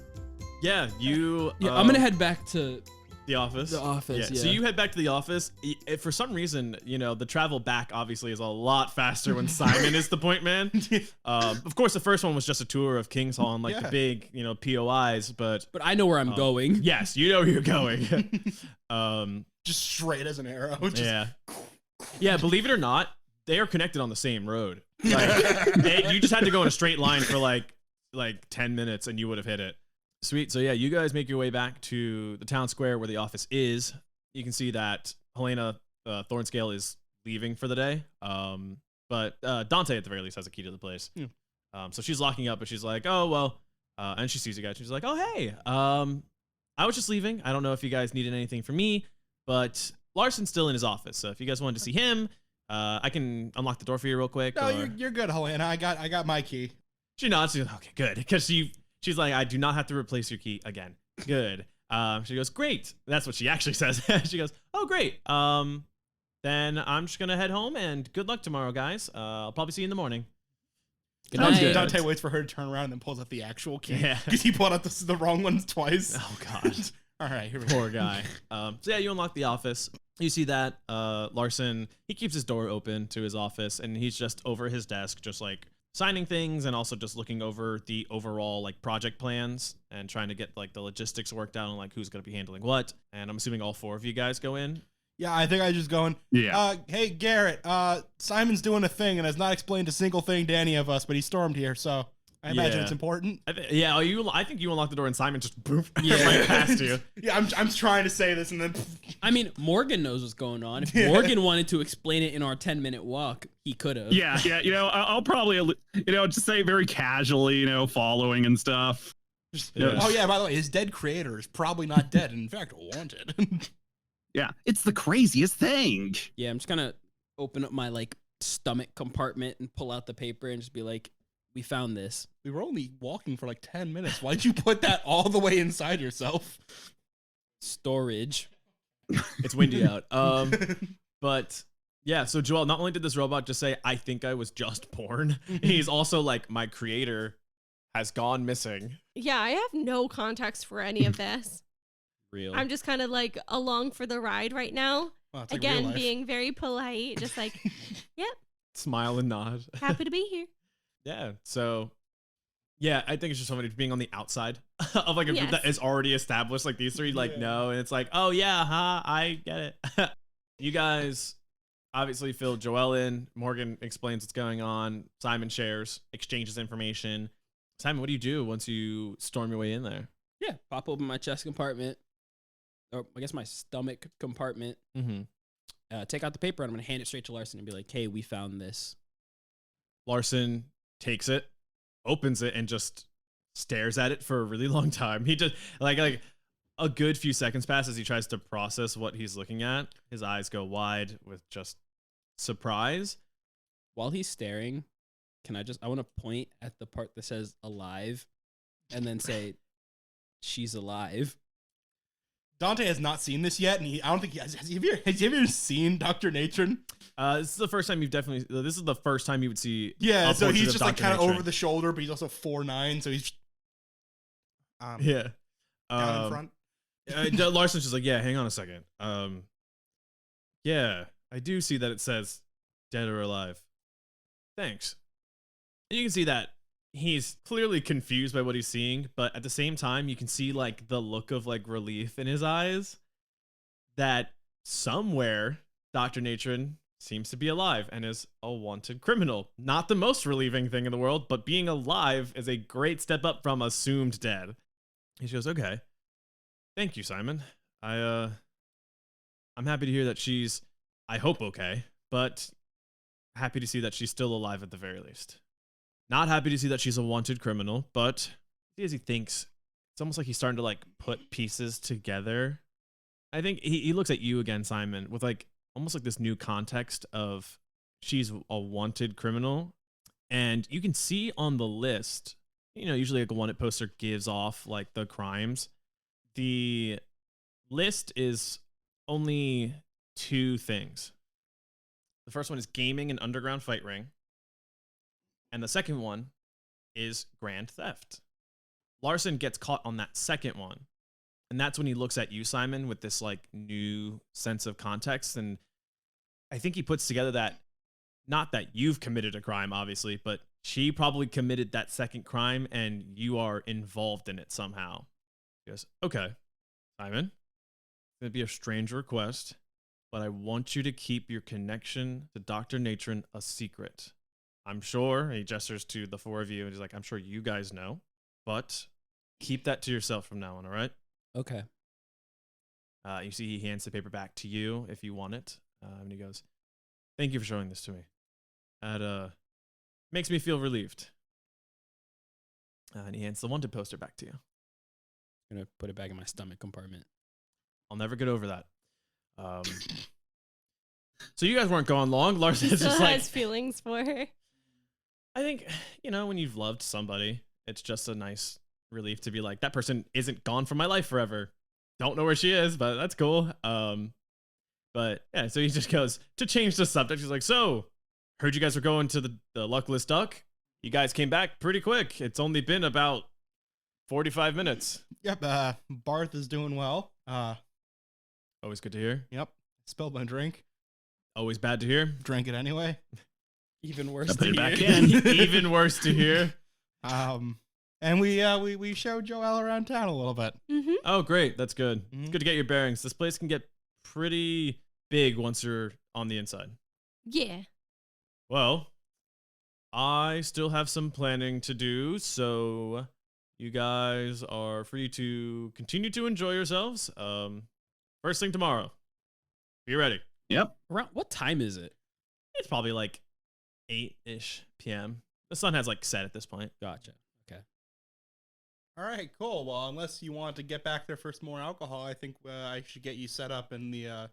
Yeah, you... Yeah, I'm gonna head back to the office. the office. Yeah. So you head back to the office. For some reason, you know, the travel back obviously is a lot faster when Simon is the point man. Of course, the first one was just a tour of King's Hall and like the big, you know, POIs, but But I know where I'm going. yes, you know where you're going. Just straight as an arrow. Yeah, believe it or not, they are connected on the same road. Like, you just had to go in a straight line for like 10 minutes and you would have hit it. Sweet. So yeah, you guys make your way back to the town square where the office is. You can see that Helena Thornscale is leaving for the day. But Dante at the very least has a key to the place. Yeah. So she's locking up, but she's like, oh well. And she sees you guys. She's like, oh hey. I was just leaving. I don't know if you guys needed anything from me, but Larson's still in his office. So if you guys wanted to see him, I can unlock the door for you real quick. No, you're good, Helena. I got my key. She nods. She's like, okay, good, because she's like, I do not have to replace your key again. Good. She goes, great. That's what she actually says. She goes, oh, great. Then I'm just going to head home and good luck tomorrow, guys. I'll probably see you in the morning. Good night. Dante waits for her to turn around and then pulls out the actual key. Yeah. Because he pulled out the wrong ones twice. Oh, God. All right, here we go. Poor guy. So yeah, you unlock the office. You see that Larson, he keeps his door open to his office and he's just over his desk, just like signing things and also just looking over the overall like project plans and trying to get like the logistics worked out on like who's going to be handling what. And I'm assuming all 4 of you guys go in. Yeah, I think I just going, hey, Garrett, Simon's doing a thing and has not explained a single thing to any of us, but he stormed here, so I imagine it's important. I think you unlock the door and Simon just right past you. Yeah, I'm trying to say this and then... I mean, Morgan knows what's going on. If Morgan wanted to explain it in our 10-minute walk, he could have. Yeah, you know, I'll probably, you know, just say very casually, you know, following and stuff. Oh, yeah, by the way, his dead creator is probably not dead, and in fact, wanted. Yeah, it's the craziest thing. Yeah, I'm just gonna open up my like stomach compartment and pull out the paper and just be like, we found this. We were only walking for like 10 minutes. Why'd you put that all the way inside yourself? Storage. It's windy out. But yeah, so Joelle, not only did this robot just say, I think I was just born, he's also like, my creator has gone missing. Yeah, I have no context for any of this. Real. I'm just kind of like along for the ride right now. Well, it's like real Again, life. being very polite, just like, yep, Smile and nod. happy to be here. Yeah, so yeah, I think it's just somebody being on the outside of like a group Yes. that is already established. Like these 3 like no, and it's like, oh yeah, I get it. You guys obviously fill Joelle in. Morgan explains what's going on. Simon shares, exchanges information. Simon, what do you do once you storm your way in there? Yeah, pop open my chest compartment, or I guess my stomach compartment. Mm-hmm. Take out the paper and I'm gonna hand it straight to Larson and be like, hey, we found this. Larson takes it, opens it, and just stares at it for a really long time. He just like a good few seconds pass as he tries to process what he's looking at. His eyes go wide with just surprise. While he's staring, can I want to point at the part that says alive and then say she's alive. Dante has not seen this yet, and I don't think he has. Has he ever seen Dr. Natron? This is the first time this is the first time you would see. Yeah, a so portrait he's of just like Dr. kind of Natron. over the shoulder, but he's also 4'9", so he's Yeah. down in front. Larson's just like, yeah, hang on a second. Yeah, I do see that it says dead or alive. Thanks. And you can see that he's clearly confused by what he's seeing, but at the same time, you can see like the look of like relief in his eyes that somewhere Dr. Natron seems to be alive and is a wanted criminal. Not the most relieving thing in the world, but being alive is a great step up from assumed dead. He goes, okay. Thank you, Simon. I'm happy to hear that she's, I hope, okay, but happy to see that she's still alive at the very least. Not happy to see that she's a wanted criminal, but as he thinks, it's almost like he's starting to like put pieces together. I think he looks at you again, Simon, with like almost like this new context of she's a wanted criminal. And you can see on the list, usually like a wanted poster gives off like the crimes. The list is only 2 things. The first one is gaming and underground fight ring. And the second one is grand theft. Larson gets caught on that second one. And that's when he looks at you, Simon, with this like new sense of context. And I think he puts together that, not that you've committed a crime, obviously, but she probably committed that second crime and you are involved in it somehow. He goes, okay, Simon, it's going to be a strange request, but I want you to keep your connection to Dr. Natron a secret. I'm sure, he gestures to the 4 of you, and he's like, I'm sure you guys know, but keep that to yourself from now on, all right? Okay. You see he hands the paper back to you if you want it, and he goes, thank you for showing this to me. That makes me feel relieved. And he hands the wanted poster back to you. I'm going to put it back in my stomach compartment. I'll never get over that. So you guys weren't gone long. Larson's He still just like, has feelings for her. I think, when you've loved somebody, it's just a nice relief to be like, that person isn't gone from my life forever. Don't know where she is, but that's cool. But yeah, so he just goes to change the subject. He's like, so heard you guys were going to the Luckless Duck. You guys came back pretty quick. It's only been about 45 minutes. Yep, Barth is doing well. Always good to hear. Yep, spilled my drink. Always bad to hear. Drank it anyway. Even worse Put to it back hear. in. Even worse to hear. And we showed Joelle around town a little bit. Mm-hmm. Oh, great. That's good. It's Mhm. good to get your bearings. This place can get pretty big once you're on the inside. Yeah. Well, I still have some planning to do, so you guys are free to continue to enjoy yourselves. First thing tomorrow. Be ready. Yep. Around what time is it? It's probably like 8-ish p.m. The sun has like set at this point. Gotcha. Okay. All right, cool. Well, unless you want to get back there for some more alcohol, I think I should get you set up in the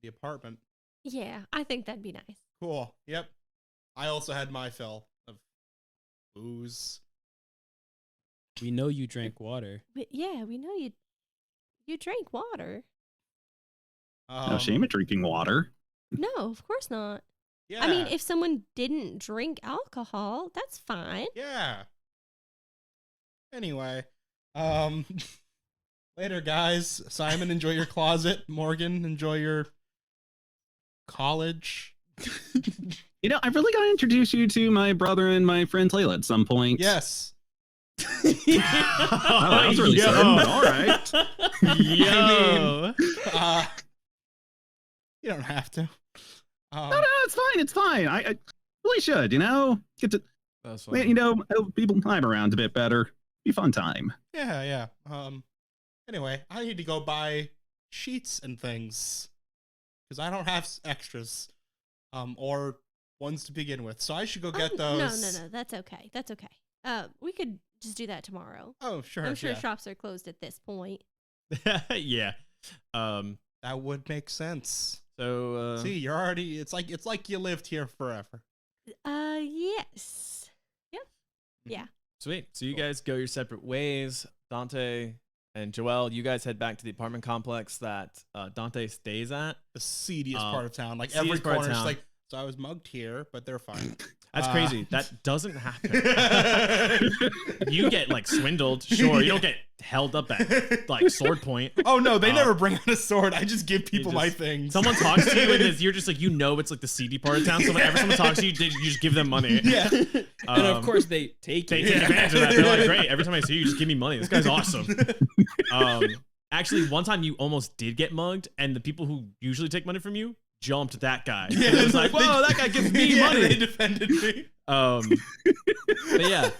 apartment. Yeah, I think that'd be nice. Cool. Yep. I also had my fill of booze. We know you drank water. But yeah, we know you drank water. No shame at drinking water. No, of course not. Yeah. I mean, if someone didn't drink alcohol, that's fine. Yeah. Anyway, later, guys. Simon, enjoy your closet. Morgan, enjoy your college. I really got to introduce you to my brother and my friend Layla at some point. Yes. Oh, that was really sudden, but all right. Yo. You don't have to. No, it's fine. It's fine. I really should, get to, That's funny. help people time around a bit better. Be a fun time. Yeah. Anyway, I need to go buy sheets and things because I don't have extras, or ones to begin with. So I should go get those. No, that's okay. That's okay. We could just do that tomorrow. Oh, sure. I'm sure yeah. shops are closed at this point. Yeah. That would make sense. So See, you're already. It's like you lived here forever. Yes. Yeah. Sweet. So you guys go your separate ways. Dante and Joelle, you guys head back to the apartment complex that Dante stays at. The seediest part of town. Like seediest every part of corner is town. like, so I was mugged here, but they're fine. That's crazy. That doesn't happen. You get like swindled, sure. You don't get held up at like sword point. Oh no, they never bring out a sword. I just give people my things. Someone talks to you and you're just like, it's like the seedy part of town. So whenever someone talks to you, you just give them money. Yeah. And of course they take They it. take advantage of that. They're like, great. Every time I see you, just give me money. This guy's awesome. Actually, one time you almost did get mugged, and the people who usually take money from you jumped at that guy. Yeah, It was like, whoa, that guy gives me yeah, money. They defended me. But yeah,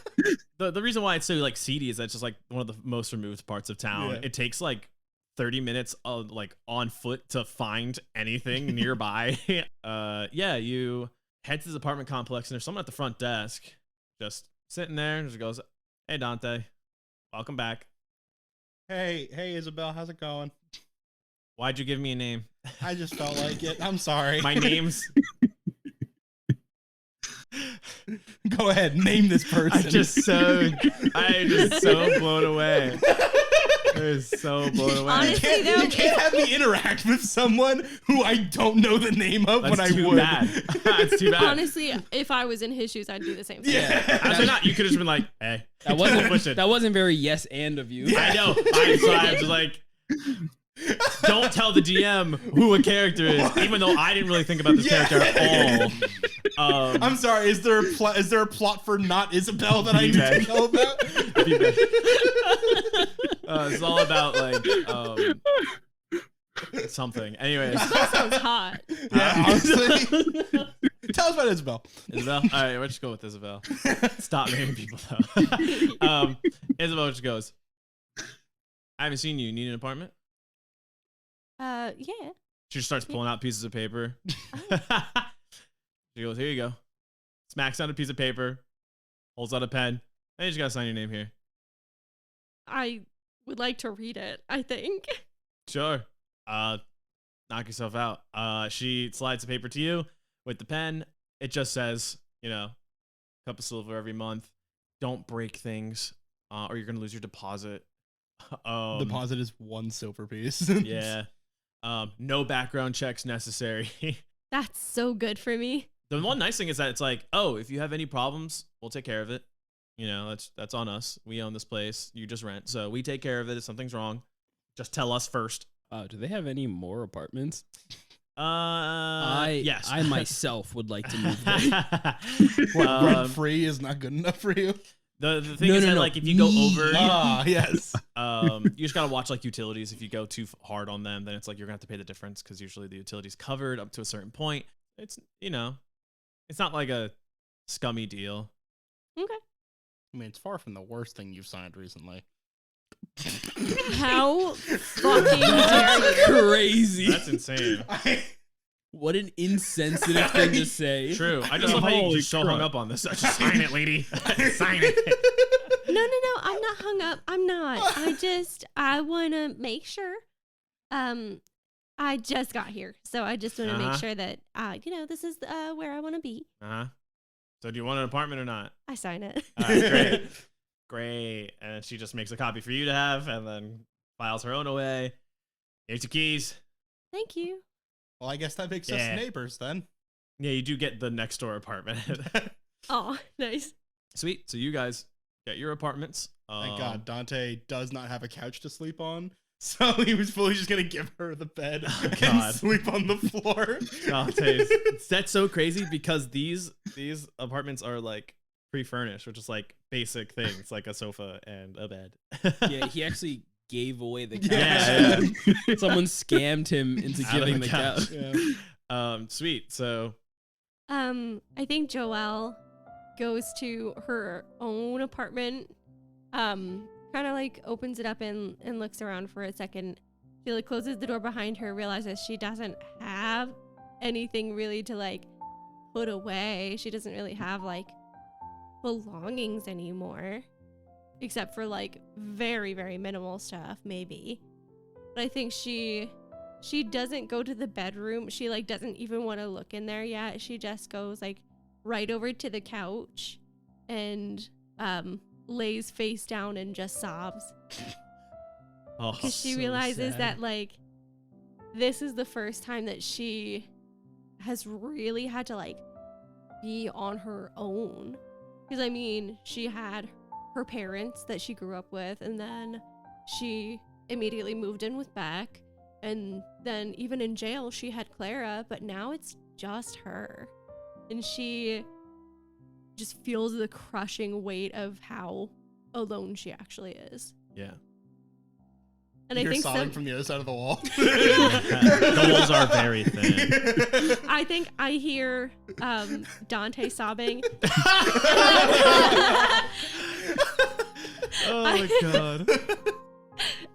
the reason why it's so like seedy is that's just like one of the most removed parts of town. Yeah. It takes like 30 minutes of like on foot to find anything nearby. Yeah, you head to this apartment complex and there's someone at the front desk just sitting there and just goes, "Hey Dante, welcome back. Hey, Isabel, how's it going? Why'd you give me a name? I just felt like it. I'm sorry. My name's Go ahead, name this person. I'm just so blown away. I was so blown away. Honestly, You can't have me interact with someone who I don't know the name of That's when too I would. bad. That's too bad. Honestly, if I was in his shoes, I'd do the same thing. Yeah. Actually, not. You could have just been like, "Hey, push it." That wasn't very yes and of you. I know. I'm just like, don't tell the DM who a character is, even though I didn't really think about this character at all. I'm sorry. Is there a plot for not Isabel that I need to know about? It's all about like something. Anyways, That sounds hot. Yeah, honestly. Tell us about Isabel. Isabel. All right, let's just go with Isabel. Stop naming people though. Isabel just goes, "I haven't seen you. You need an apartment?" Yeah. She just starts pulling out pieces of paper. She goes, "Here you go." Smacks down a piece of paper, holds out a pen. Hey, you just gotta sign your name here. I would like to read it, I think. Sure. Knock yourself out. She slides the paper to you with the pen. It just says, cup of silver every month. Don't break things, or you're gonna lose your deposit. Deposit is 1 silver piece. Yeah. No background checks necessary. That's so good for me. The one nice thing is that it's like, oh, if you have any problems, we'll take care of it. That's on us. We own this place. You just rent. So we take care of it. If something's wrong, just tell us first. Do they have any more apartments? Yes. I myself would like to move there. Rent free is not good enough for you. The thing is that like if you go over, Yes. you just gotta watch like utilities. If you go too hard on them, then it's like you're gonna have to pay the difference because usually the utility's covered up to a certain point. It's it's not like a scummy deal. Okay. I mean, it's far from the worst thing you've signed recently. How fucking dare you? Crazy. That's insane. What an insensitive thing to say. True. I just love how you're Holy so crap. hung up on this. Just sign it, lady. Sign it. No, I'm not hung up. I'm not. I want to make sure. I just got here, so I just want to make sure that, this is where I want to be. So do you want an apartment or not? I sign it. All right, great. Great. And she just makes a copy for you to have and then files her own away. Here's your keys. Thank you. Well, I guess that makes us neighbors then. Yeah, you do get the next door apartment. Oh, nice. Sweet. So you guys get your apartments. Thank God Dante does not have a couch to sleep on. So he was fully just going to give her the bed and God. sleep on the floor. That's so crazy because these apartments are like pre-furnished, which is like basic things like a sofa and a bed. Yeah, he actually gave away the couch. Yeah. Someone scammed him into Out of giving the the couch. Sweet. So I think Joelle goes to her own apartment, kind of like opens it up and looks around for a second. She like closes the door behind her, realizes she doesn't have anything really to like put away. She doesn't really have like belongings anymore, except for like very, very minimal stuff, maybe. But I think she doesn't go to the bedroom. She like doesn't even want to look in there yet. She just goes like right over to the couch and lays face down and just sobs. Oh, Because she so realizes sad. that, like, this is the first time that she has really had to, like, be on her own. Because, I mean, she had her parents that she grew up with, and then she immediately moved in with Beck. And then even in jail, she had Clara, but now it's just her. And she just feels the crushing weight of how alone she actually is. yeah. And You're I think sobbing from the other side of the wall. The walls are very thin. I think I hear Dante sobbing. Oh my god.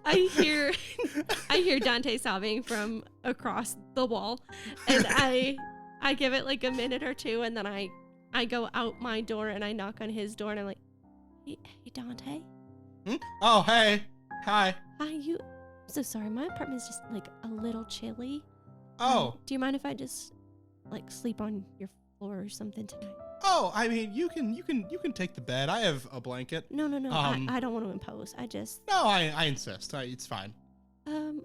I hear Dante sobbing from across the wall, and I give it like a minute or two, and then I go out my door and I knock on his door, and I'm like, hey Dante, Oh, hey. Hi. hi, I'm so sorry, my apartment's just like a little chilly. Oh. Do you mind if I just like sleep on your floor or something tonight? Oh, I mean, you can take the bed. I have a blanket. No, I don't want to impose. I just No, I insist. It's fine. The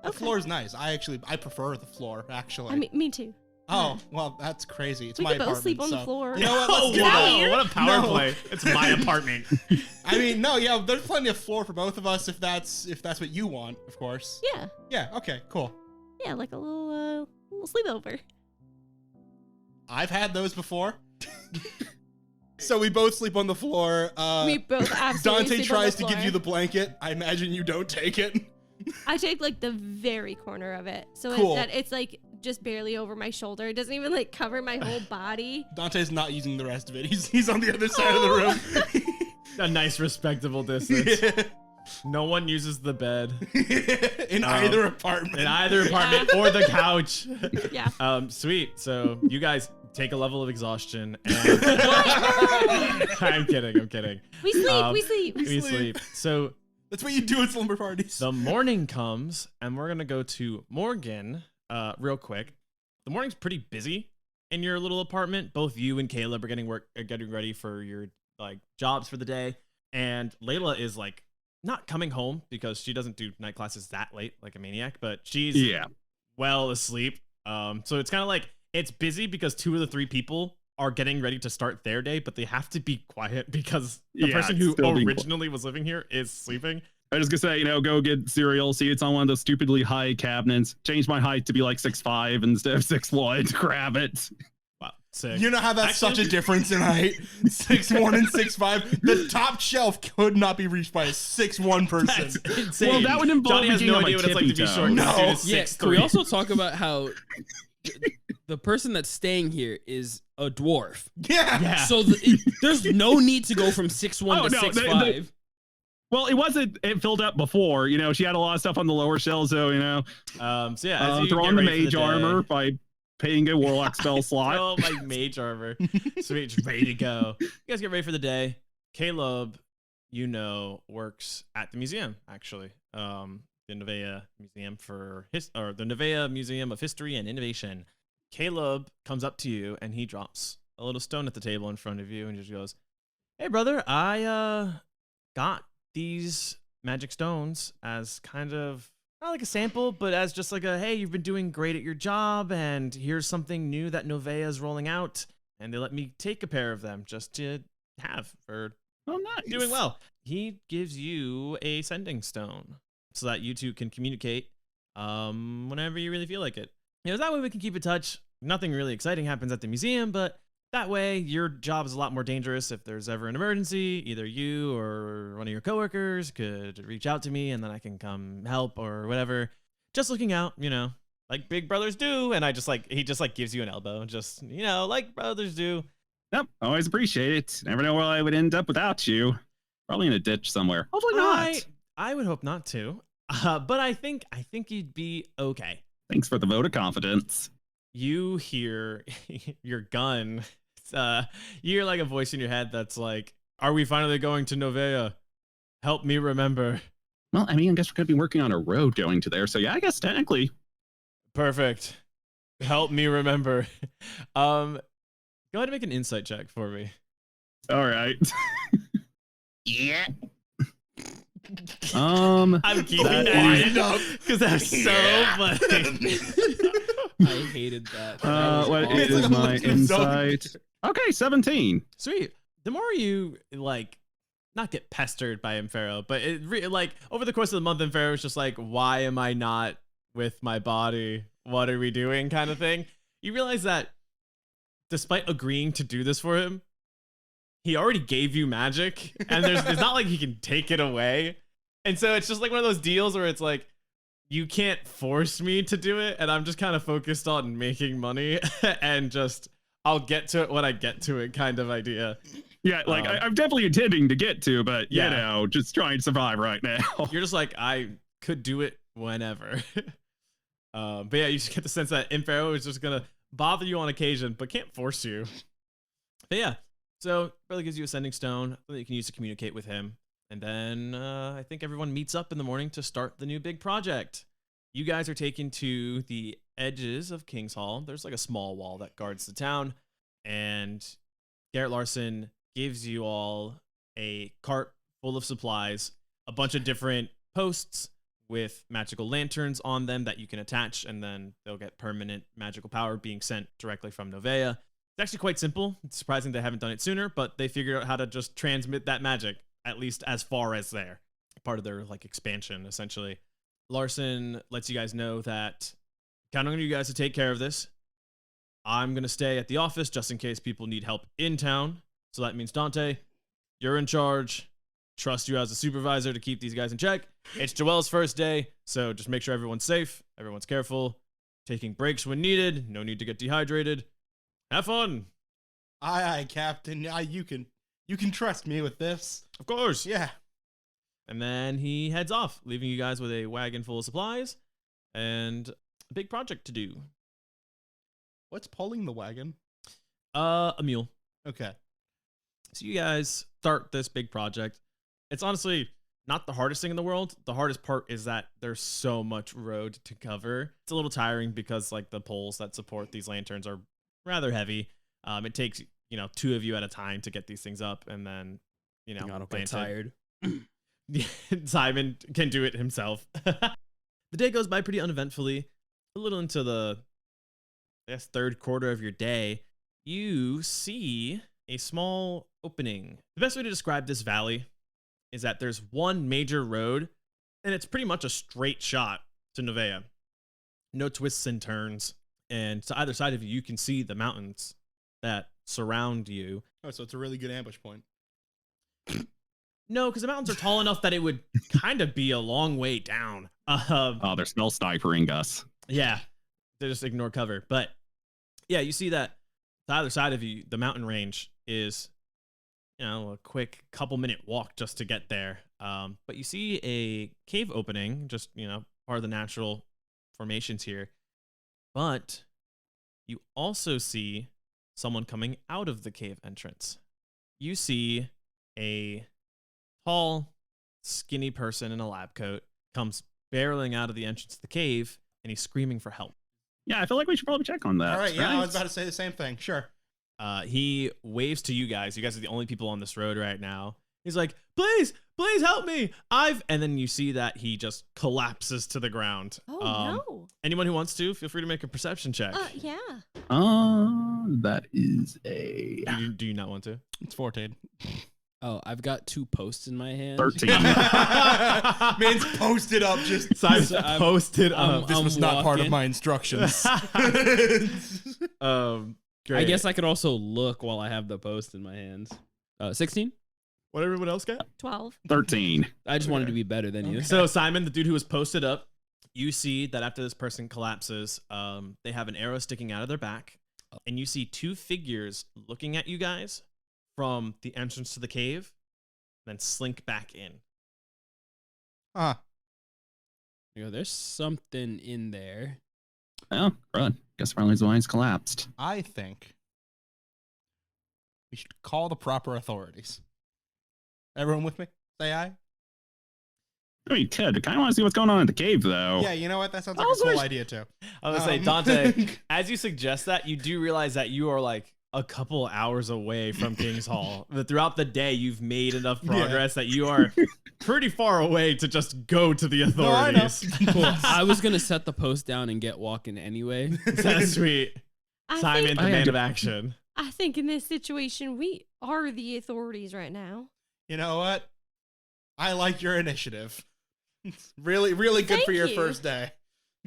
The floor's nice. I prefer the floor, actually. I mean, me too. Oh, well, that's crazy. It's We my could both apartment. sleep on the so- floor. You know what? Oh, Let's do that that. weird? what a power No. play. It's my apartment. I mean, no, yeah, there's plenty of floor for both of us if that's what you want, of course. Yeah, Yeah, okay, cool. yeah, like a little sleepover. I've had those before. So we both sleep on the floor. We both absolutely Dante sleep on tries the to give floor. you the blanket. I imagine you don't take it. I take like the very corner of it, so Cool. it's like just barely over my shoulder. It doesn't even like cover my whole body. Dante's not using the rest of it. He's on the other side of the room. A nice, respectable distance. Yeah. No one uses the bed In either apartment. in either apartment or the couch. Yeah. Sweet. So you guys take a level of exhaustion. And I'm kidding. We sleep. Um, we sleep. We sleep. So That's what you do at slumber parties. the morning comes, and we're gonna go to Morgan real quick. The morning's pretty busy in your little apartment. Both you and Caleb are getting ready for your like jobs for the day, and Layla is like not coming home because she doesn't do night classes that late like a maniac, but she's well asleep. So it's kind of like it's busy because 2 of the 3 people are getting ready to start their day, but they have to be quiet because the person who originally was living here is sleeping. I was gonna say, go get cereal. See, it's on one of those stupidly high cabinets. Change my height to be like 6'5" instead of 6'1". Grab it. Wow, sick. You know how that's Actually- such a difference in height? 6'1" and 6'5". The top shelf could not be reached by a 6'1" person. That's insane. Well, that would involve Johnny has being no on my idea what it's like to be tippy short. toes. No. No. Yeah, can we also talk about how the person that's staying here is a dwarf? Yeah. Yeah. So there's no need to go from 6'1" Oh, to no, 6'5". Well, it filled up before. She had a lot of stuff on the lower shelves, so So yeah, as you throw get on the ready for mage day- armor by paying a warlock spell slot. Oh, my mage armor. Sweet, just ready to go. You guys get ready for the day. Caleb, works at the museum, actually. The Novea Museum the Novea Museum of History and Innovation. Caleb comes up to you and he drops a little stone at the table in front of you and just goes, "Hey, brother, I got these magic stones as kind of not like a sample, but as just like a, hey, you've been doing great at your job, and here's something new that Novea is rolling out, and they let me take a pair of them just to have for Oh, nice. doing well." He gives you a sending stone so that you two can communicate whenever you really feel like it. That way we can keep in touch. Nothing really exciting happens at the museum, but that way your job is a lot more dangerous. If there's ever an emergency, either you or one of your coworkers could reach out to me and then I can come help or whatever. Just looking out, like big brothers do. And he just gives you an elbow, just, like brothers do. Yep, always appreciate it. Never know where I would end up without you. Probably in a ditch somewhere. Hopefully not. I would hope not to. But I think you'd be okay. Thanks for the vote of confidence. You hear your gun. You hear like a voice in your head that's like, "Are we finally going to Novea? Help me remember." Well, I guess we're going to be working on a road going to there. So yeah, I guess technically. Perfect. Help me remember. Go ahead and make an insight check for me. All right. Yeah. I'm keeping that because that's so funny. I hated that. That was what awful. is my Look at Zoe. insight? Okay, 17. Sweet. The more you like, not get pestered by Pharaoh, but like over the course of the month, Pharaoh is just like, why am I not with my body? What are we doing? Kind of thing. You realize that despite agreeing to do this for him, he already gave you magic, and it's not like he can take it away. And so it's just like one of those deals where it's like, you can't force me to do it, and I'm just kind of focused on making money and just I'll get to it when I get to it kind of idea. Yeah, like I'm definitely intending to get to, but Yeah. you know, just trying to survive right now. You're just like, I could do it whenever. But yeah, you just get the sense that Pharaoh is just gonna bother you on occasion, but can't force you. But yeah, so really gives you a sending stone that you can use to communicate with him. And then I think everyone meets up in the morning to start the new big project. You guys are taken to the edges of King's Hall. There's like a small wall that guards the town. And Garrett Larson gives you all a cart full of supplies, a bunch of different posts with magical lanterns on them that you can attach, and then they'll get permanent magical power being sent directly from Novea. It's actually quite simple. It's surprising they haven't done it sooner, but they figured out how to just transmit that magic, at least as far as there. Part of their like expansion, essentially. Larson lets you guys know that counting on you guys to take care of this. I'm going to stay at the office just in case people need help in town. So that means Dante, you're in charge. Trust you as a supervisor to keep these guys in check. It's Joelle's first day, so just make sure everyone's safe, everyone's careful, taking breaks when needed, no need to get dehydrated. Have fun. Aye, Captain. You can trust me with this. Of course. Yeah. And then he heads off, leaving you guys with a wagon full of supplies and a big project to do. What's pulling the wagon? A mule. Okay. So you guys start this big project. It's honestly not the hardest thing in the world. The hardest part is that there's so much road to cover. It's a little tiring because like the poles that support these lanterns are rather heavy. It takes, two of you at a time to get these things up, and then, I don't plant get it. tired. Simon can do it himself. The day goes by pretty uneventfully. A little into the, third quarter of your day, you see a small opening. The best way to describe this valley is that there's one major road, and it's pretty much a straight shot to Novea. No twists and turns. And to either side of you, you can see the mountains that surround you. Oh, so it's a really good ambush point. No, because the mountains are tall enough that it would kind of be a long way down. Oh, they're smell snipering us. Yeah, they just ignore cover. But yeah, you see that to either side of you, the mountain range is, a quick couple-minute walk just to get there. But you see a cave opening, just, part of the natural formations here. But you also see someone coming out of the cave entrance. You see a tall, skinny person in a lab coat comes barreling out of the entrance to the cave, and he's screaming for help. Yeah, I feel like we should probably check on that. All right, yeah, I was about to say the same thing. Sure. He waves to you guys. You guys are the only people on this road right now. He's like, please help me. And then you see that he just collapses to the ground. Oh, no. Anyone who wants to, feel free to make a perception check. Yeah. That is a Do you not want to? It's 14. Oh, I've got 2 posts in my hand. 13. Man's posted up just. Simon's So I'm- posted I'm- up. This was not part of walking. my instructions. Great. I guess I could also look while I have the post in my hands. 16? What everyone else got? 12. 13. I just wanted to be better than you. So Simon, the dude who was posted up, you see that after this person collapses, they have an arrow sticking out of their back, and you see 2 figures looking at you guys from the entrance to the cave, then slink back in. There's something in there. Oh, crud. Guess probably why he's collapsed. I think we should call the proper authorities. Everyone with me? Say aye. I mean, Ted, I kind of want to see what's going on in the cave, though. Yeah, you know what? That sounds like I a was cool wish- idea too. I was gonna say, Dante, as you suggest that, you do realize that you are like a couple hours away from King's Hall. But throughout the day, you've made enough progress that you are pretty far away to just go to the authorities. Cool. I was gonna set the post down and get walking anyway. That's sweet. Simon, the man of action. I think in this situation, we are the authorities right now. You know what? I like your initiative. It's really, really good for your first day.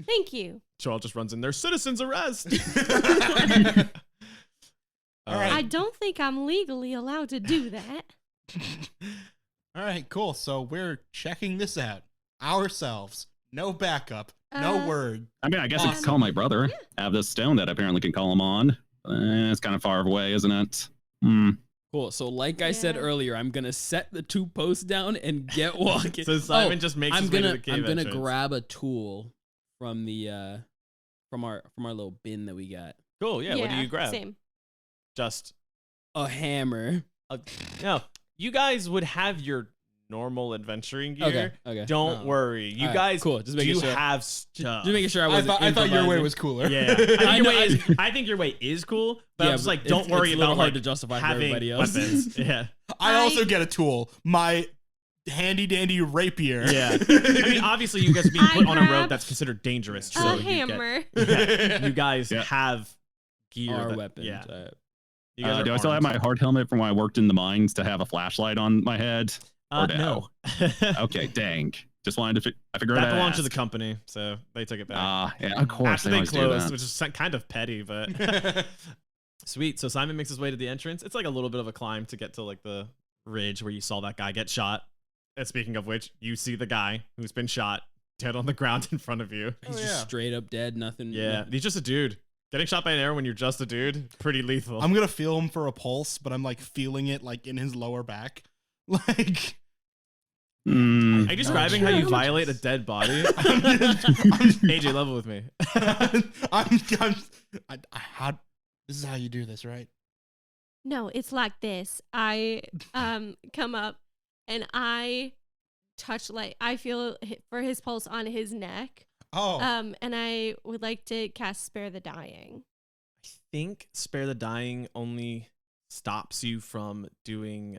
Thank you. Joelle just runs in there. Citizens arrest. All right. I don't think I'm legally allowed to do that. All right, cool. So we're checking this out ourselves. No backup. No word. I mean, I guess I could call my brother. I have this stone that apparently can call him on. It's kind of far away, isn't it? Cool. So like I said earlier, I'm gonna set the 2 posts down and get walking. So Simon just makes his way to the cave I'm gonna entrance. grab a tool from the from our little bin that we got. Cool. Yeah. What do you grab? Same. Just A hammer. no. You guys would have your normal adventuring gear. Okay. Don't worry. You All right, guess cool. Just making do sure. have stuff. Just making sure I I wasn't. thought your way improvising. was cooler. Yeah. I think your way is cool, but I was like, don't worry it's a little about hard like to justify for having everybody else. weapons. Yeah. I also get a tool. My handy dandy rapier. Yeah. I mean, obviously, you guys are being I put on a road grabbed that's considered dangerous. So A you hammer. you guys Yeah. have gear. Our that- weapons. Yeah. You guys Do are I still have my armed. hard helmet from when I worked in the mines to have a flashlight on my head? Or No. Okay, dang. Just wanted to I figured That I'd belonged to ask. the company, so they took it back. Yeah, of course. After they always do closed, that. which is kind of petty, but sweet. So Simon makes his way to the entrance. It's like a little bit of a climb to get to like the ridge where you saw that guy get shot. And speaking of which, you see the guy who's been shot dead on the ground in front of you. He's Oh, just yeah. straight up dead. Nothing. Yeah, he's just a dude. Getting shot by an arrow when you're just a dude, pretty lethal. I'm gonna feel him for a pulse, but I'm like feeling it like in his lower back. Like Are you describing how you true. violate a dead body? AJ, level with me. how this is how you do this, right? No, it's like this. I come up and I touch like I feel for his pulse on his neck. Oh, And I would like to cast Spare the Dying. I think Spare the Dying only stops you from doing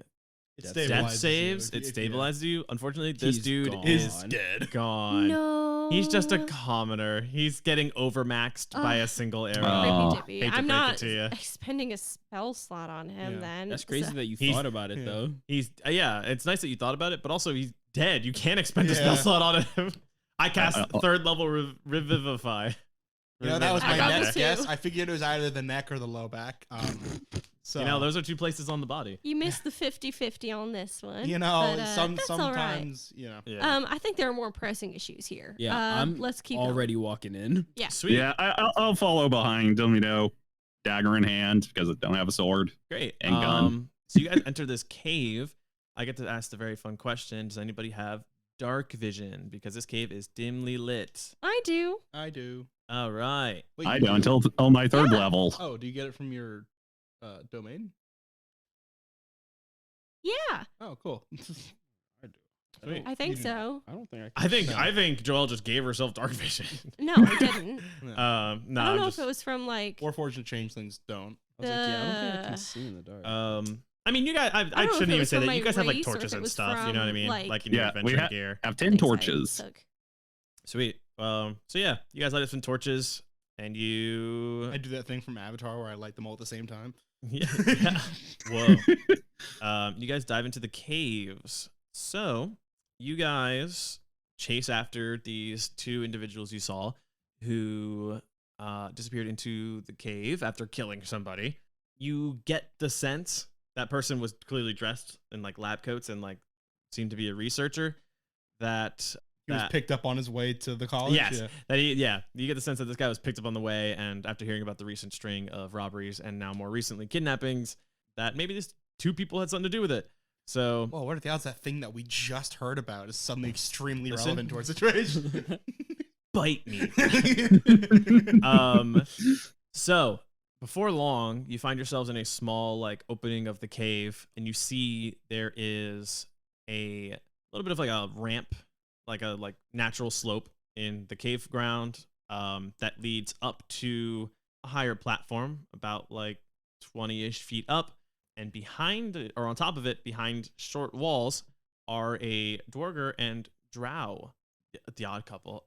it death stabilizes saves. you. It stabilizes you. Unfortunately, this He's dude gone. is Is dead. gone. No. He's just a commoner. He's getting overmaxed by a single arrow. Oh. Rippy dippy. Hate to I'm break it not to ya. expending a spell slot on him Yeah. then. That's crazy So- that you He's- thought about it yeah. though. He's yeah. It's nice that you thought about it, but also he's dead. You can't expend a Yeah. spell slot on him. I cast Uh, third level revivify. You know, that was I my got next two. guess. I figured it was either the neck or the low back. So You know, those are two places on the body. You missed the 50-50 on this one. you know, but, that's all right. sometimes you know. Yeah. I think there are more pressing issues here. Yeah, I'm let's keep already walking in. Yeah. Sweet. Yeah, I'll follow behind them, dagger in hand because I don't have a sword. Great. And gun. So you guys enter this cave. I get to ask the very fun question. Does anybody have dark vision? Because this cave is dimly lit. I do. I do. All right. Wait, I you do until my third Yeah. level. Oh, do you get it from your domain? Yeah, Oh, cool. Sweet. I think so. I don't think I think Joelle just gave herself dark vision. No, I didn't. No, I don't I'm know just, if it was from like Warforged and change things don't. I was like, yeah, I don't think I Uh, can see in the dark. I mean, you guys. I don't know if shouldn't it even was say from that. my You guys have like race or if torches it and was stuff. You know what I from, mean? like- in your Yeah, we adventuring gear. have 10 things I torches. took. Sweet. So yeah, you guys light up some torches, and you. I do that thing from Avatar where I light them all at the same time. Yeah. yeah. Whoa. You guys dive into the caves. So you guys chase after these two individuals you saw who disappeared into the cave after killing somebody. You get the sense that person was clearly dressed in like lab coats and like seemed to be a researcher. That He was that- picked up on his way to the college. Yes, Yeah. that you get the sense that this guy was picked up on the way, and after hearing about the recent string of robberies and now more recently kidnappings, that maybe these two people had something to do with it. So Well, what are the odds that thing that we just heard about is suddenly extremely Listen. relevant to our situation? bite me. So before long, you find yourselves in a small like opening of the cave, and you see there is a little bit of like a ramp, like a natural slope in the cave ground that leads up to a higher platform, about like 20-ish feet up, and behind it, or on top of it, behind short walls, are a Dwarger and Drow, the odd couple.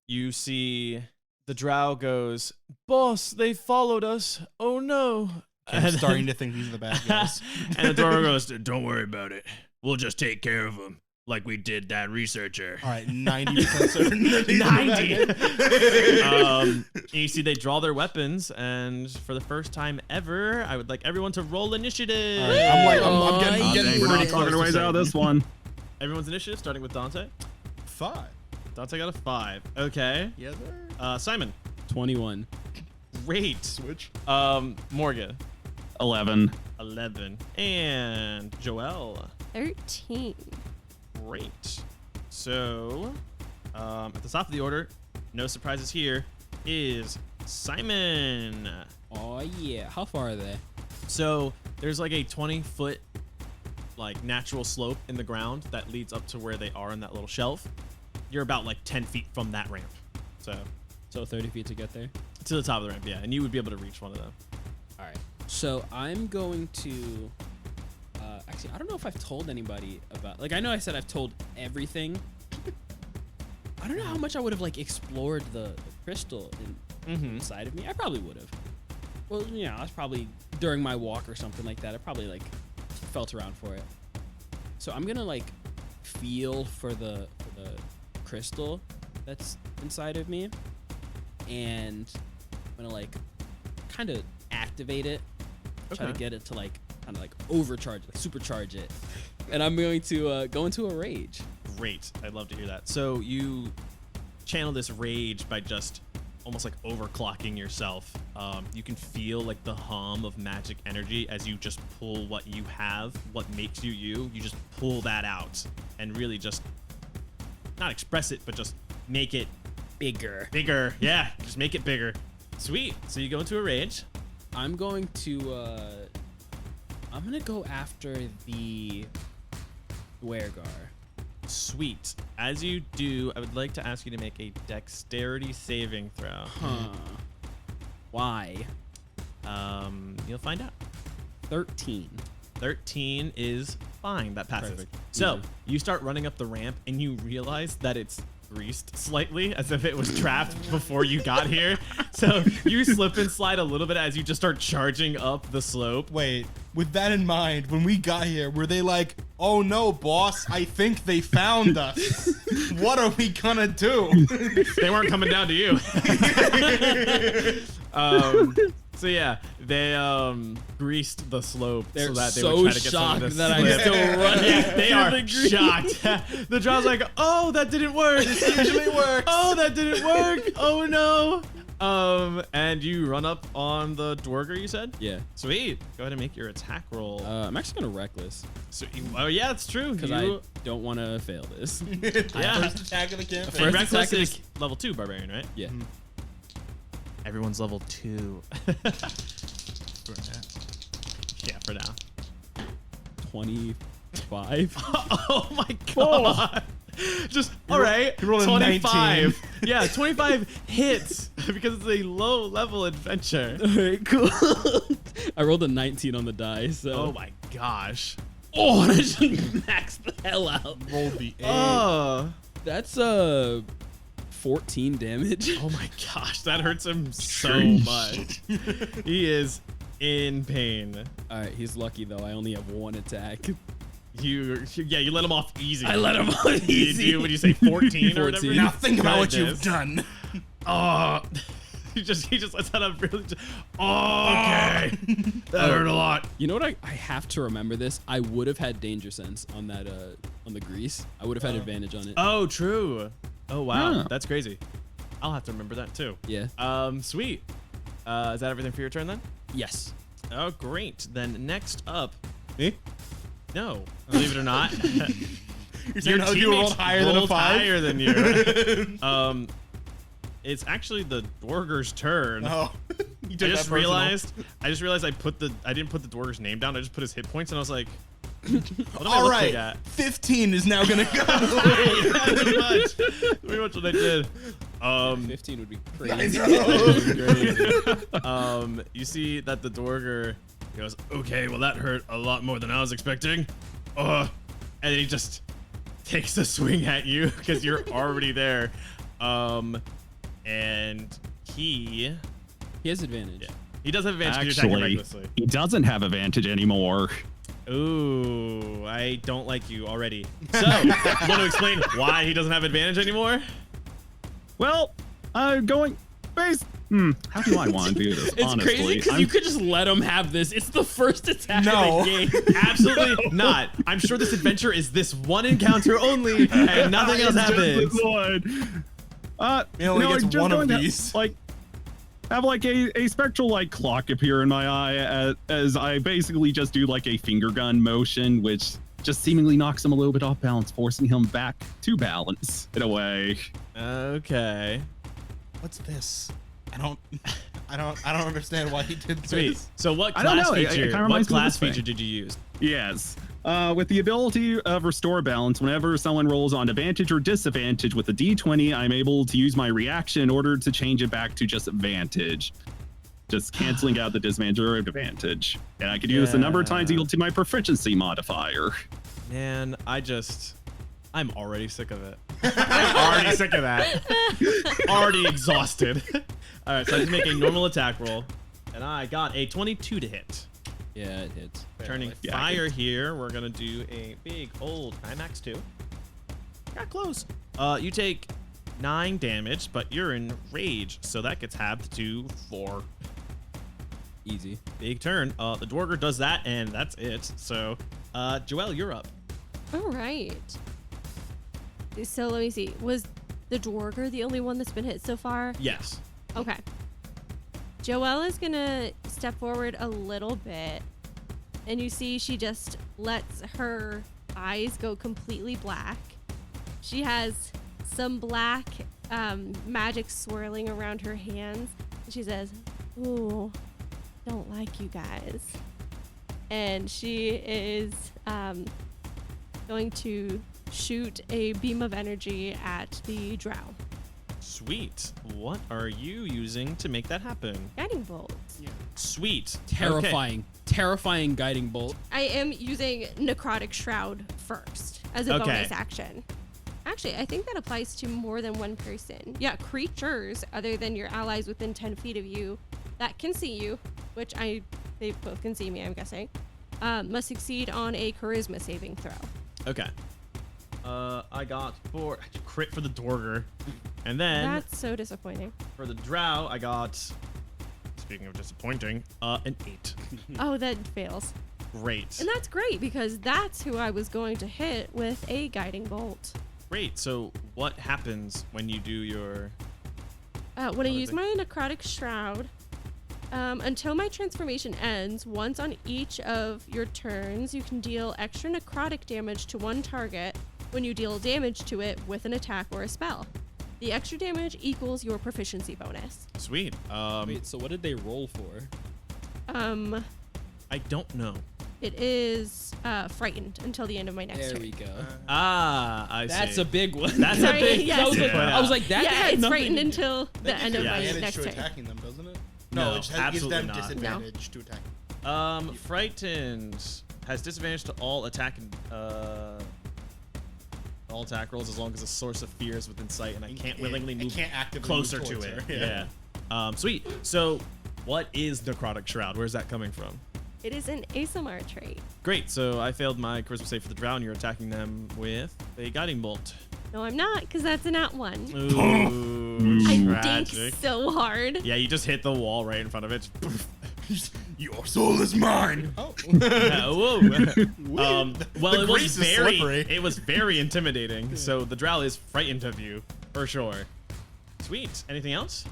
You see the Drow goes, "Boss, they followed us. Oh no." I'm starting to think these are the bad guys. And the Dwarver goes, "Don't worry about it. We'll just take care of them like we did that researcher." All right, 90% certain. that these are the bad guys. You see they draw their weapons, and for the first time ever, I would like everyone to roll initiative. All right, I'm getting We're pretty not close talking to our ways out of saying this one. Everyone's initiative, starting with Dante. 5. Dante got a 5. Okay. Yes, sir. Simon. 21. Great. Switch. Morgan. 11. 11. And Joelle. 13. Great. So, at the top of the order, no surprises here, is Simon. Oh yeah. How far are they? So there's like a 20-foot like natural slope in the ground that leads up to where they are in that little shelf. You're about like 10 feet from that ramp. So 30 feet to get there. to the top of the ramp, yeah. And you would be able to reach one of them. All right. So I'm going to. Actually, I don't know if I've told anybody about. Like, I know I said I've told everything. I don't know how much I would have like explored the crystal inside of me. I probably would have. Well, yeah, I was probably during my walk or something like that. I probably like felt around for it. So I'm gonna like feel for the crystal that's inside of me, and I'm gonna like kind of activate it, try to get it to like kind of like overcharge, like supercharge it, and I'm going to go into a rage. Great. I'd love to hear that. So you channel this rage by just almost like overclocking yourself. You can feel like the hum of magic energy as you just pull what you have, what makes you you. You just pull that out and really just not express it, but just make it Bigger. bigger. Yeah, just make it bigger. Sweet. So you go into a rage. I'm going to I'm gonna go after the Dwergar. Sweet. As you do, I would like to ask you to make a dexterity saving throw. Why? You'll find out. 13. 13 is fine. That passes. Perfect. So Yeah. you start running up the ramp and you realize that it's greased slightly, as if it was trapped before you got here. So you slip and slide a little bit as you just start charging up the slope. Wait, with that in mind, when we got here, were they like, "Oh no, boss, I think they found us. What are we gonna do?" They weren't coming down to you. So yeah, they greased the slope They're so that they so would try to get some of shocked this that I'm slip. still running. Yeah, they through are the grease. shocked. The Drow's like, "Oh, that didn't work. This usually works. Oh, that didn't work. Oh no." And you run up on the Dwarger, you said? Yeah. Sweet. Go ahead and make your attack roll. I'm actually gonna reckless So, oh yeah, it's true. because I don't want to fail this. Yeah. First attack of the campaign. And First reckless attack is level 2 barbarian, right? Yeah. Everyone's level 2. Yeah, for now. 25. Oh my god. Just all right. you rolled a 25. Yeah, 25 hits because it's a low level adventure. All right, cool. I rolled a 19 on the die, so. Oh my gosh. Oh, and I just maxed the hell out. Rolled the 8. Oh. That's 14 damage. Oh my gosh, that hurts him so Sheesh. much. He is in pain. All right, he's lucky though. I only have one attack. You let him off easy. I let him off You easy. do when you say 14 or whatever. 14. Now think about what Goodness. you've done. Oh, he just lets that up really. Okay, that hurt a lot. You know what? I have to remember this. I would have had danger sense on that on the grease. I would have had advantage on it. Oh, true. Oh wow, Yeah. that's crazy. I'll have to remember that too. Yeah. Sweet. Is that everything for your turn then? Yes. Oh, great. Then next up. Me? No, believe it or not. You're saying how you rolled teammates higher than a rolled 5? higher than you. It's actually the Dwarger's turn. Oh. You I took that just personal. realized I didn't put the Dwarger's name down. I just put his hit points, and I was like, what am I All looking right, at? 15 is now gonna go. Pretty much what I did. 15 would be I crazy. know. You see that the Dorger goes, okay, well that hurt a lot more than I was expecting. And then he just takes a swing at you because you're already there. And he has advantage. he does have advantage because you're attacking Actually, recklessly. he doesn't have advantage anymore. Ooh, I don't like you already. So, want to explain why he doesn't have advantage anymore? Well, going base. How do I want to do this? It's honestly, crazy because you could just let him have this. It's the first attack No. of the game. Absolutely not. I'm sure this adventure is this one encounter only, and nothing else It's just happens. this one. He only no, gets just one of going to, these. like, have like a spectral like clock appear in my eye as I basically just do like a finger gun motion, which just seemingly knocks him a little bit off balance, forcing him back to balance in a way. Okay. What's this? I don't understand why he did Sweet. this. So what I don't class know. It feature? kinda What reminds me of class this thing. feature did you use? Yes. With the ability of Restore Balance, whenever someone rolls on advantage or disadvantage with a D20, I'm able to use my reaction in order to change it back to just advantage. Just canceling out the disadvantage or advantage. And I could use the number of times equal to my proficiency modifier. Man, I'm already sick of it. I'm already sick of that. Already exhausted. All right, so I just make a normal attack roll, and I got a 22 to hit. Yeah, it hits. Turning Yeah, I fire here, we're gonna do a big old Climax 2. Got close. You take 9 damage, but you're in rage, so that gets halved to 4. Easy. Big turn. The Dwarger does that, and that's it. So, Joelle, you're up. All right. So let me see. Was the Dwarger the only one that's been hit so far? Yes. Okay. Joelle is gonna step forward a little bit, and you see she just lets her eyes go completely black. She has some black magic swirling around her hands. And she says, "Ooh, don't like you guys." And she is going to shoot a beam of energy at the drow. Sweet. What are you using to make that happen? Guiding bolt. Sweet. Terrifying. Terrifying guiding bolt. I am using Necrotic Shroud first as a Okay. bonus action. Actually, I think that applies to more than one person. Yeah, creatures other than your allies within 10 feet of you that can see you, which they both can see me, I'm guessing, must succeed on a charisma saving throw. Okay. I got 4 crit for the Dwarger, and then That's so disappointing. for the Drow, I got. Speaking of disappointing, an 8. Oh, that fails. Great. And that's great because that's who I was going to hit with a guiding bolt. Great. So, what happens when you do your? When I is use it? my Necrotic Shroud, until my transformation ends, once on each of your turns, you can deal extra necrotic damage to one target when you deal damage to it with an attack or a spell. The extra damage equals your proficiency bonus. Sweet. Wait, so what did they roll for? I don't know. It is frightened until the end of my next There turn. we go. I see. That's a big one. That's Sorry, a big. yes. I was like, that Yeah, had it's nothing frightened to do- until the end of Yeah. my Advantage next to turn. attacking them, doesn't it? No, it just gives absolutely them not. disadvantage to attack. Frightened has disadvantage to all attack and all attack rolls as long as a source of fear is within sight, and I can't willingly move can't actively closer move to towards it. her. Yeah. Sweet. So, what is Necrotic Shroud? Where's that coming from? It is an ASMR trait. Great. So I failed my charisma save for the Drow, and you're attacking them with a guiding bolt. No, I'm not, because that's a nat 1. Ooh, I tragic. dink so hard. Yeah, you just hit the wall right in front of it. Your soul is mine. Oh. Whoa. Well, The it was grease is slippery. it was very intimidating. So the Drow is frightened of you for sure. Sweet. Anything else?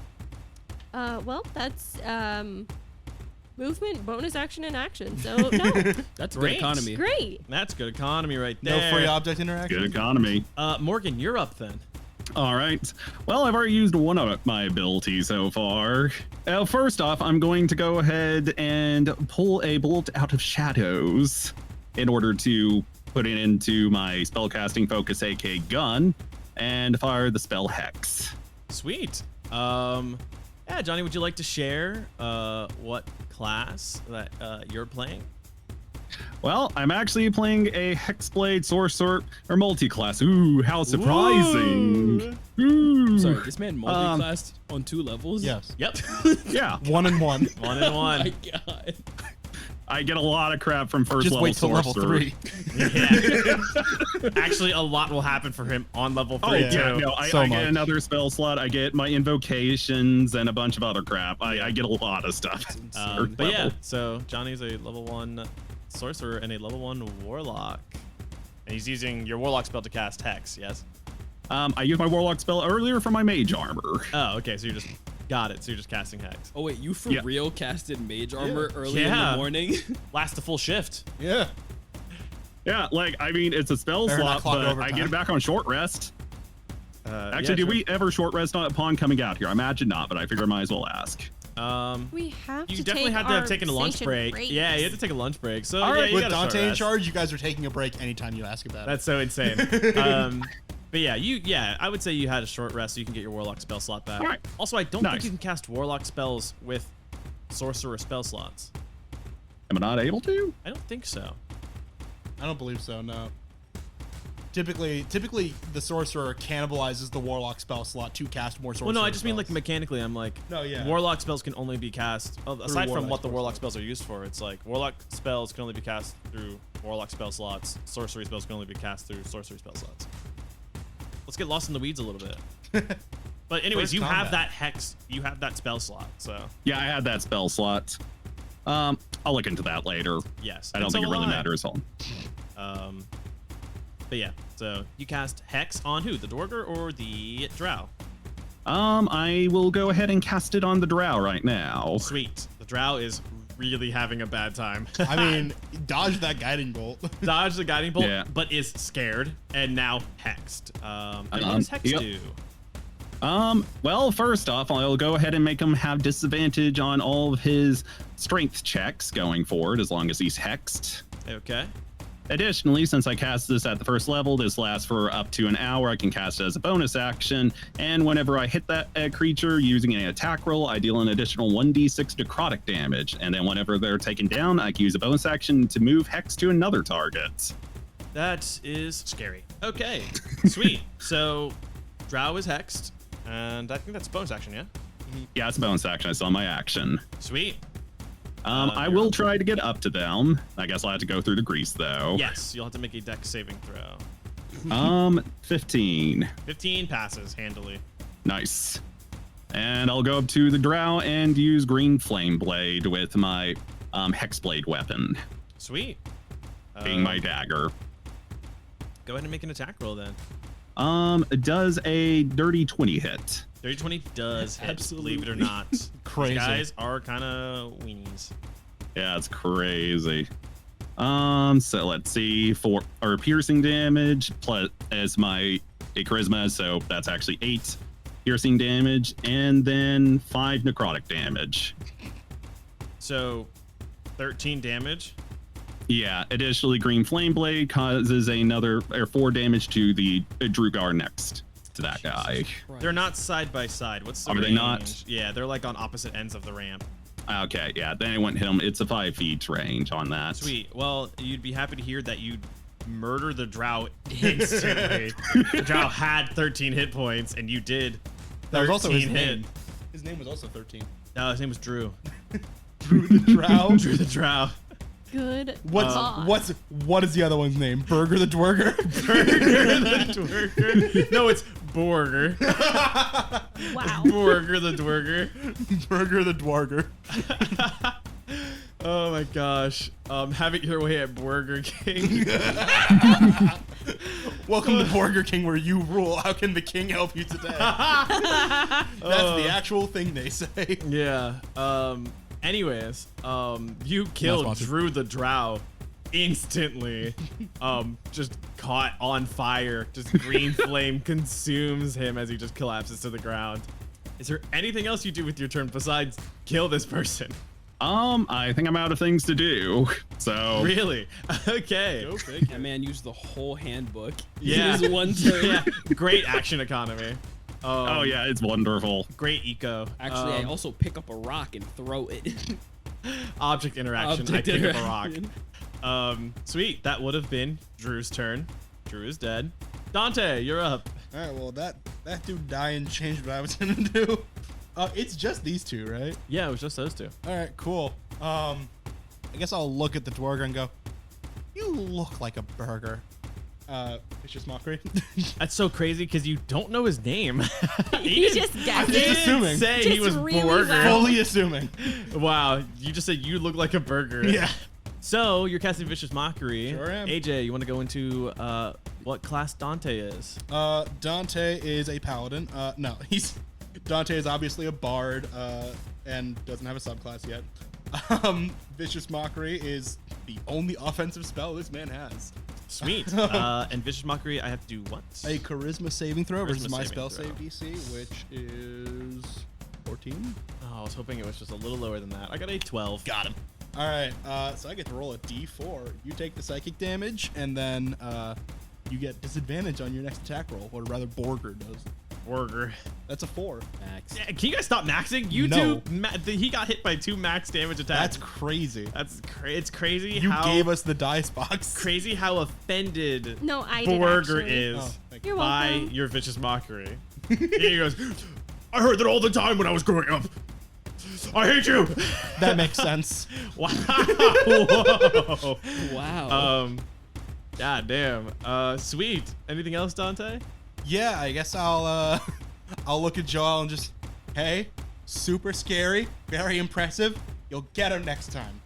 Well, that's movement, bonus action, and action. So no, That's Great. good economy. great. That's good economy right No there. free object interaction. Good economy. Morgan, you're up then. All right. Well, I've already used one of my abilities so far. First off, I'm going to go ahead and pull a bolt out of shadows in order to put it into my spellcasting focus, aka gun, and fire the spell Hex. Sweet. Yeah, Johnny, would you like to share what class that you're playing? Well, I'm actually playing a Hexblade Sorcerer or multi-class. Ooh, how surprising. Ooh. Sorry, this man multi-classed on 2 levels? Yes. Yep. Yeah. 1 and 1. 1 and 1. Oh my god. I get a lot of crap from first Just level wait till level sorcerer. 3. Yeah. Actually, a lot will happen for him on level 3 Oh, too. yeah, no, I So get much. another spell slot. I get my invocations and a bunch of other crap. I get a lot of stuff. Third But yeah, level. so Johnny's a level 1 sorcerer and a level 1 warlock. And he's using your warlock spell to cast Hex, yes? I used my warlock spell earlier for my mage armor. Oh, okay, so you're just got it. So you're just casting Hex. Oh wait, you for Yeah. real casted mage armor early in Yeah. the morning? Last the full shift. Yeah. Yeah, like, I mean, it's a spell Better not slot, clock but I overtime. get it back on short rest. Yeah, Actually, did sure. we ever short rest upon coming out here? I imagine not, but I figure I might as well ask. We have You to definitely take had to have our taken a lunch sanctioned break. breaks. Yeah, you had to take a lunch break. So All yeah, right, you with got a short Dante in rest. charge, you guys are taking a break anytime you ask about That's so insane. But yeah, I would say you had a short rest so you can get your warlock spell slot back. All right. Also, I don't Nice. think you can cast warlock spells with sorcerer spell slots. Am I not able to? I don't think so. it. I don't believe so, no. Typically, the sorcerer cannibalizes the warlock spell slot to cast more sorcerer Well, no, I just mean like spells. mechanically. I'm like, No, yeah. warlock spells can only be cast aside from warlock what the spell warlock spells are used for. It's like warlock spells can only be cast through warlock spell slots. Sorcery spells can only be cast through sorcery spell slots. Let's get lost in the weeds a little bit. But anyways, First you have combat. that hex. You have that spell slot. So Yeah, I had that spell slot. I'll look into that later. yes, I don't and think so it really will I. matters. But yeah, so you cast Hex on who? The Dwarger or the Drow? I will go ahead and cast it on the drow right now. Sweet. The Drow is really having a bad time. I mean, dodge that guiding bolt. Dodge the guiding bolt, Yeah. but is scared and now hexed. And what does Hex yep. do? Well, first off, I'll go ahead and make him have disadvantage on all of his strength checks going forward, as long as he's hexed. Okay. Additionally, since I cast this at the first level, this lasts for up to an hour. I can cast it as a bonus action, and whenever I hit that creature using an attack roll, I deal an additional 1d6 necrotic damage. And then whenever they're taken down, I can use a bonus action to move Hex to another target. That is scary. Okay. Sweet. So Drow is hexed, and I think that's bonus action, yeah? Yeah, it's a bonus action. I saw my action. Sweet. I will try to get up to them. I guess I'll have to go through the grease, though. Yes, you'll have to make a dex saving throw. 15. 15 passes handily. Nice. And I'll go up to the drow and use green flame blade with my hexblade weapon, Sweet. being my dagger. Go ahead and make an attack roll then. It does a dirty 20 hit. Dirty 20 does hit, Absolutely. believe it or not. Crazy. These guys are kind of weenies. Yeah, it's crazy. So let's see, for our piercing damage plus as my charisma, so that's actually 8 piercing damage, and then 5 necrotic damage. So 13 damage. Yeah, additionally, green flame blade causes another 4 damage to the Drugar next to that guy. They're not side by side. What's the Are range? they not? Yeah, they're like on opposite ends of the ramp. Okay, yeah, then it wouldn't hit him. It's a 5 feet range on that. Sweet. Well, you'd be happy to hear that you murder the drow instantly. The drow had 13 hit points, and you did 13 That was also his hit. name. His name was also 13. No, his name was Drew. Drew the Drow. Drew the drow. Good. What is the other one's name? Burger the Dwarger? Burger the Dwarger. No, it's Borger. Wow. Borger the Dwarger. Burger the Dwarger. Oh my gosh. Have it your way at Burger King. Welcome to Burger King, where you rule. How can the king help you today? That's the actual thing they say. Yeah. Anyways, you killed sponsored. Drew the Drow instantly. Just caught on fire. Just green flame consumes him as he just collapses to the ground. Is there anything else you do with your turn besides kill this person? I think I'm out of things to do. So Really? Okay. That man used the whole handbook. Yeah. In his one turn. Yeah. Great action economy. Oh yeah, it's wonderful. Great eco. Actually, I also pick up a rock and throw it. Object interaction. Object I pick up a rock. interaction. Sweet. That would have been Drew's turn. Drew is dead. Dante, you're up. All right, well, that dude dying changed what I was gonna do. It's just these two, right? Yeah, it was just those two. All right, cool. I guess I'll look at the dwarf and go, "You look like a burger." It's just mockery. That's so crazy because you don't know his name. You just guessed I'm just it. assuming. Say Just he was really burger. well. Fully assuming. Wow, you just said you look like a burger. Yeah. So you're casting Vicious Mockery. Sure am. AJ, you want to go into what class Dante is? Dante is a paladin. No, Dante is obviously a bard and doesn't have a subclass yet. Vicious Mockery is the only offensive spell this man has. Sweet. And Vicious Mockery, I have to do what? A charisma saving throw versus Charisma my saving spell throw. save DC, which is 14. Oh, I was hoping it was just a little lower than that. I got a 12. Got him. All right, so I get to roll a d4. You take the psychic damage, and then you get disadvantage on your next attack roll, or rather Borger does. Burger. That's a 4. Max. Yeah, can you guys stop maxing? You No. two, he got hit by 2 max damage attacks. That's crazy. It's crazy You how gave us the dice box. crazy how offended No, I did Burger actually. is Oh, thank You're by welcome. your Vicious Mockery. He goes, I heard that all the time when I was growing up. I hate you. That makes sense. Wow. Whoa. Wow. God damn. Sweet. Anything else, Dante? Yeah, I guess I'll look at Joelle and just, hey, super scary, very impressive. You'll get him next time.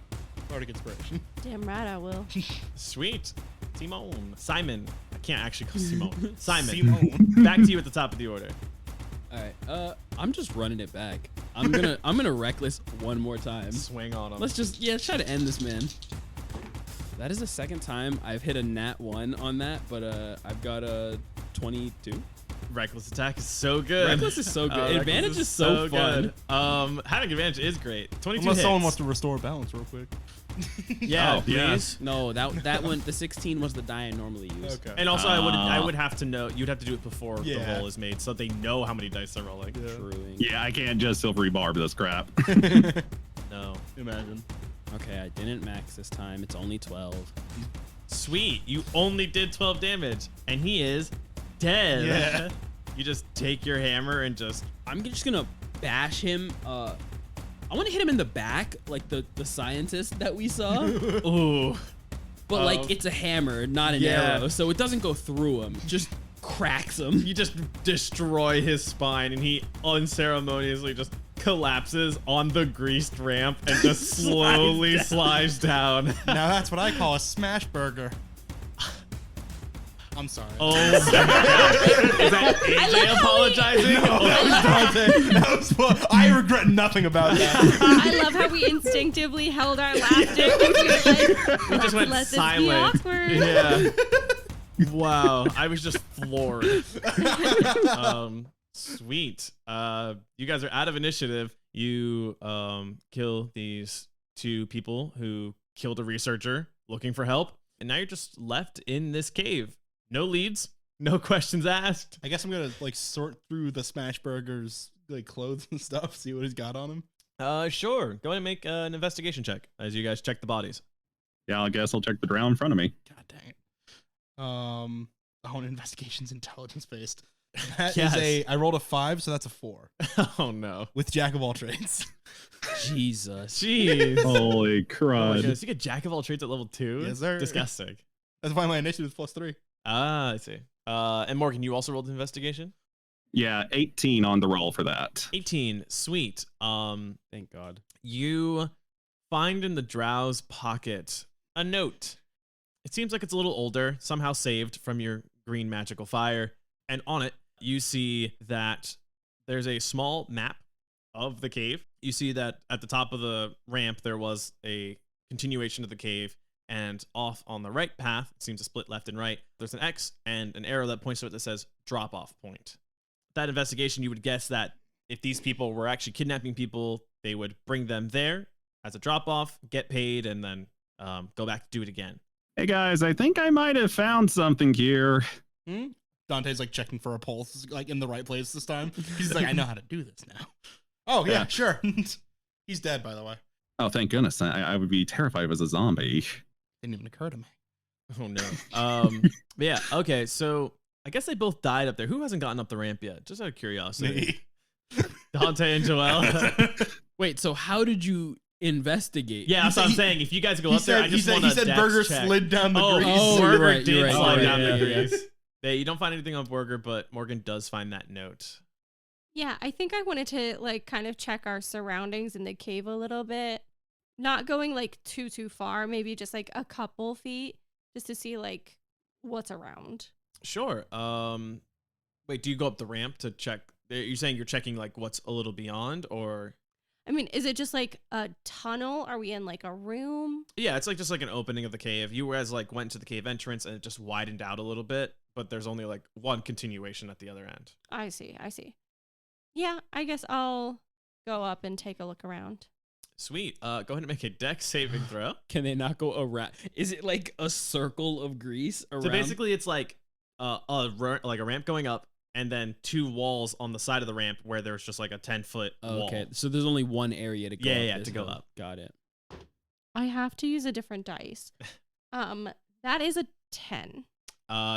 Bardic inspiration. Damn right I will. Sweet. Simon. I can't actually call Simone. Simon. Simone. Back to you at the top of the order. All right. I'm just running it back. I'm gonna reckless one more time. Swing on him. Let's just try to end this man. That is the second time I've hit a nat 1 on that, but I've got a 22. Reckless attack is so good. Reckless is so good. Reckless Advantage is so fun. good. Having advantage is great. 22 Unless hits. someone wants to restore balance real quick. Yeah, Oh, yeah. please. No, that one, the 16 was the die I normally use. Okay. And also, I Ah. would have to know. You'd have to do it before the Yeah. roll is made, so they know how many dice they're rolling. Truing. Yeah, I can't just silvery barb this crap. No. Imagine. Okay, I didn't max this time. It's only 12. Sweet. You only did 12 damage, and he is dead. Yeah. You just take your hammer and just. I'm just gonna bash him. I want to hit him in the back, like the scientist that we saw. Ooh. But like it's a hammer, not an Yeah. arrow, so it doesn't go through him. Just cracks him. You just destroy his spine, and he unceremoniously just collapses on the greased ramp and just slowly slides down. Now that's what I call a smash burger. I'm sorry. Oh my god. Is that AJ apologizing? That was fun. I regret nothing about that. I love how we instinctively held our laughter. We were like, We just went let this be silent. awkward. Yeah. Wow. I was just floored. Sweet. You guys are out of initiative. You kill these 2 people who killed a researcher looking for help, and now you're just left in this cave. No leads, no questions asked. I guess I'm gonna like sort through the smash burgers like clothes and stuff, see what he's got on him. Sure. Go ahead and make an investigation check as you guys check the bodies. Yeah, I guess I'll check the drown in front of me. God dang it. Oh, and investigation's intelligence based. That Yes. is I rolled a 5, so that's a 4 Oh no. with jack of all trades. Jesus. Jeez. Holy Oh my crud. goodness, you get jack of all trades at level 2? Yes, sir. Disgusting. That's why my initiative is +3. Ah, I see. And Morgan, you also rolled investigation? Yeah, 18 on the roll for that. 18. Sweet. Thank God. You find in the drow's pocket a note. It seems like it's a little older, somehow saved from your green magical fire. And on it, you see that there's a small map of the cave. You see that at the top of the ramp, there was a continuation of the cave. And off on the right path, it seems to split left and right. There's an X and an arrow that points to it that says drop off point. That investigation, you would guess that if these people were actually kidnapping people, they would bring them there as a drop off, get paid, and then go back to do it again. Hey guys, I think I might have found something here. Dante's like checking for a pulse, like in the right place this time. He's like, I know how to do this now. Oh yeah, sure. He's dead, by the way. Oh, thank goodness. I would be terrified if it was a zombie. Didn't even occur to me. Oh no. But yeah. Okay. So I guess they both died up there. Who hasn't gotten up the ramp yet? Just out of curiosity. Dante and Joelle. Wait, so how did you investigate? Yeah, that's what I'm saying. If you guys go up there, I just want he said dex Burger check. slid down the grease. Oh, Burger you're right, did you're right. slide Oh, down yeah, the yeah, grease. You don't find anything on Burger, but Morgan does find that note. Yeah, I think I wanted to like kind of check our surroundings in the cave a little bit. Not going like too far, maybe just like a couple feet just to see like what's around. Sure. Wait, do you go up the ramp to check? You're saying you're checking like what's a little beyond, or? I mean, is it just like a tunnel? Are we in like a room? Yeah, it's like just like an opening of the cave. You guys like went to the cave entrance and it just widened out a little bit, but there's only like one continuation at the other end. I see. Yeah, I guess I'll go up and take a look around. Sweet. Go ahead and make a dex saving throw. Can they not go around? Is it like a circle of grease around? So basically, it's like a ramp going up, and then two walls on the side of the ramp where there's just like a 10-foot wall. Okay, so there's only one area to go. Yeah, up to go up. Got it. I have to use a different dice. That is a 10.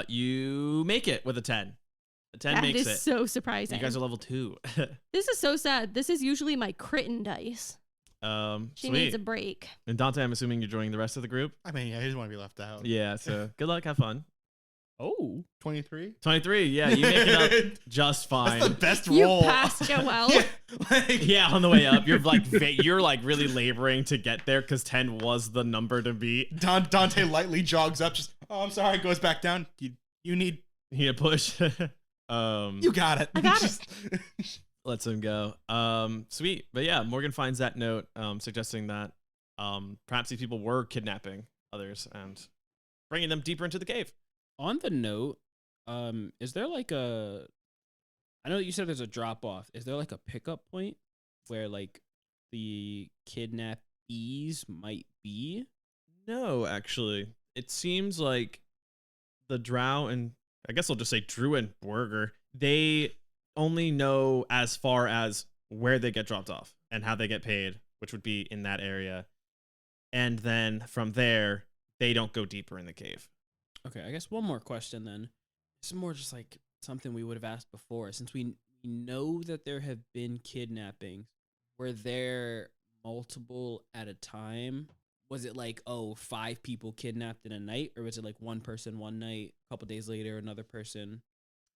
You make it with a 10. A 10 That makes is it. so surprising. You guys are level 2. This is so sad. This is usually my critten dice. She Sweet. needs a break. And Dante, I'm assuming you're joining the rest of the group. I mean, yeah, he doesn't want to be left out. Yeah. So good luck. Have fun. Oh, 23. 23. Yeah, you make it up just fine. That's the best You roll. passed Joelle. Yeah, like, Yeah, on the way up, you're like you're like really laboring to get there because 10 was the number to beat. Dante lightly jogs up, just, oh, I'm sorry, goes back down. You need, He had push. you got it. I got it. Lets him go. Sweet. But yeah, Morgan finds that note suggesting that perhaps these people were kidnapping others and bringing them deeper into the cave. on the note, is there like a? I know you said there's a drop off. Is there like a pickup point where like the kidnappees might be? No, actually. It seems like the Drow and I guess I'll just say Drew and Burger, they only know as far as where they get dropped off and how they get paid, which would be in that area. And then from there, they don't go deeper in the cave. Okay, I guess one more question then. This is more just like something we would have asked before. Since we know that there have been kidnappings, were there multiple at a time? Was it like, 5 people kidnapped in a night? Or was it like one person one night, a couple days later, another person?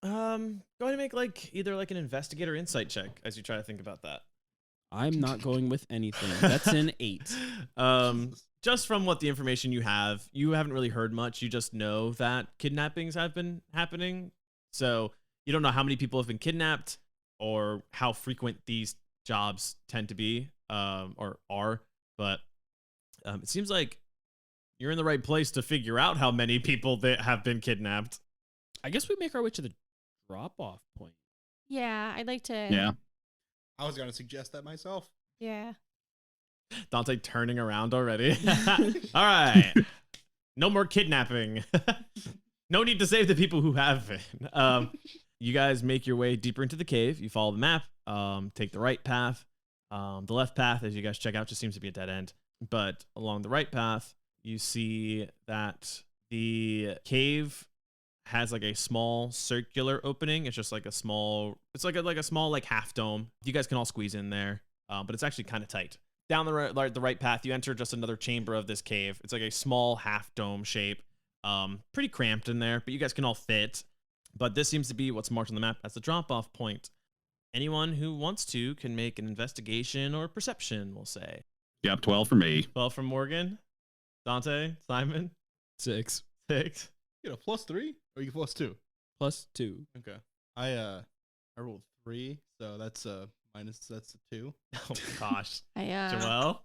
Go ahead and make like either like an investigator insight check as you try to think about that. I'm not going with anything. That's an 8. Just from what the information you haven't really heard much. You just know that kidnappings have been happening. So you don't know how many people have been kidnapped or how frequent these jobs tend to be or are. But it seems like you're in the right place to figure out how many people that have been kidnapped. I guess we make our way to the drop-off point. Yeah, I'd like to. Yeah. I was going to suggest that myself. Yeah. Dante turning around already. All right. No more kidnapping. No need to save the people who have been. You guys make your way deeper into the cave. You follow the map. Take the right path. The left path, as you guys check out, just seems to be a dead end. But along the right path, you see that the cave has like a small circular opening. It's just like a small, it's like a small like half dome. You guys can all squeeze in there, but it's actually kind of tight. Down the right path, you enter just another chamber of this cave. It's like a small half dome shape, pretty cramped in there, but you guys can all fit. But this seems to be what's marked on the map as the drop-off point. Anyone who wants to can make an investigation or perception, we'll say. Yep, 12 for me. 12 from Morgan, Dante, Simon, 6 6. You get a +3 or you get +2? + 2. Okay. I rolled 3, so that's that's a 2. Oh gosh, I Joelle.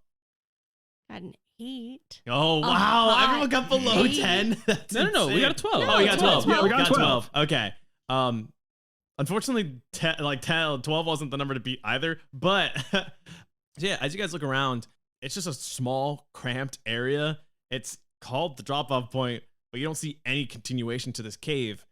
got an 8. Oh wow, hot everyone got below 8. 10. That's No, we got a 12. Oh, you got 12. Yeah, we got 12. Okay. Unfortunately, 12 wasn't the number to beat either. But yeah, as you guys look around, it's just a small, cramped area. It's called the drop-off point, but you don't see any continuation to this cave.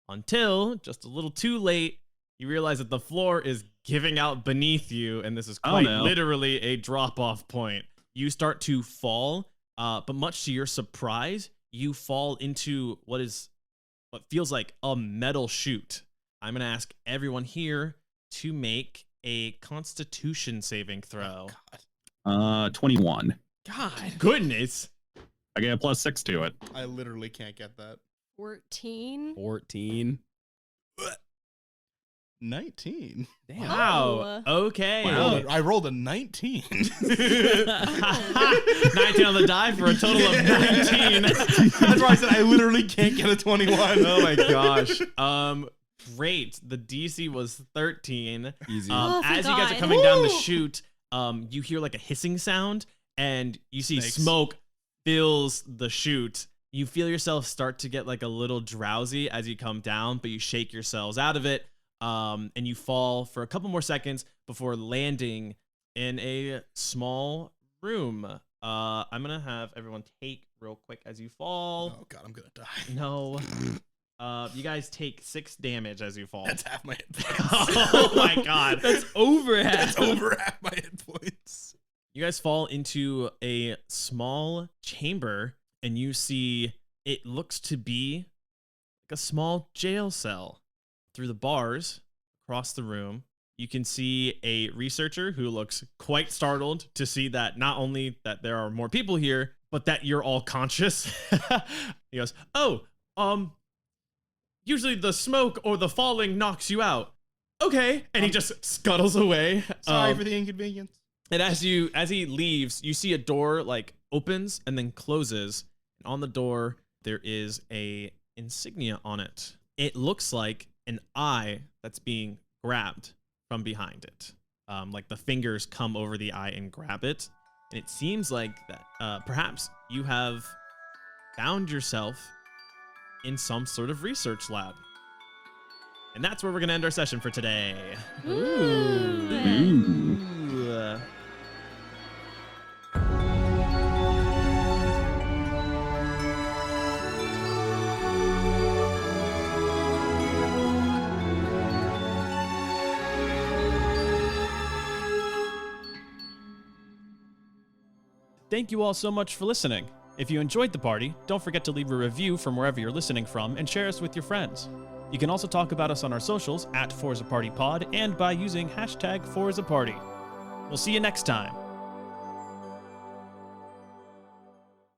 until just a little too late, you realize that the floor is giving out beneath you, and this is Oh, quite no. literally a drop-off point. You start to fall, but much to your surprise, you fall into what feels like a metal chute. I'm going to ask everyone here to make a Constitution saving throw. 21. God, goodness. I get a +6 to it. I literally can't get that. 14. 14. 19. Damn. Wow. Okay. I rolled a 19. 19 on the die for a total of 19. That's why I said I literally can't get a 21. Oh my gosh. Great. The DC was 13. Easy. Oh, thank As you guys are God. coming down the Woo! chute, you hear like a hissing sound, and you see Snakes. smoke fills the chute. You feel yourself start to get like a little drowsy as you come down, but you shake yourselves out of it, and you fall for a couple more seconds before landing in a small room. I'm gonna have everyone take real quick as you fall. Oh god, I'm gonna die. No. You guys take 6 damage as you fall. That's half my hit points. Oh my god. That's over half. That's over half my hit points. You guys fall into a small chamber, and you see it looks to be like a small jail cell. Through the bars across the room, you can see a researcher who looks quite startled to see that not only that there are more people here, but that you're all conscious. He goes, "Oh, usually the smoke or the falling knocks you out." Okay, and he just scuttles away. Sorry for the inconvenience. And as he leaves, you see a door like opens and then closes. And on the door, there is a insignia on it. It looks like an eye that's being grabbed from behind it. Like the fingers come over the eye and grab it. And it seems like that perhaps you have found yourself in some sort of research lab. And that's where we're going to end our session for today. Ooh. Ooh. Thank you all so much for listening. If you enjoyed the party, don't forget to leave a review from wherever you're listening from and share us with your friends. You can also talk about us on our socials @ForzaPartyPod and by using #ForzaParty. We'll see you next time.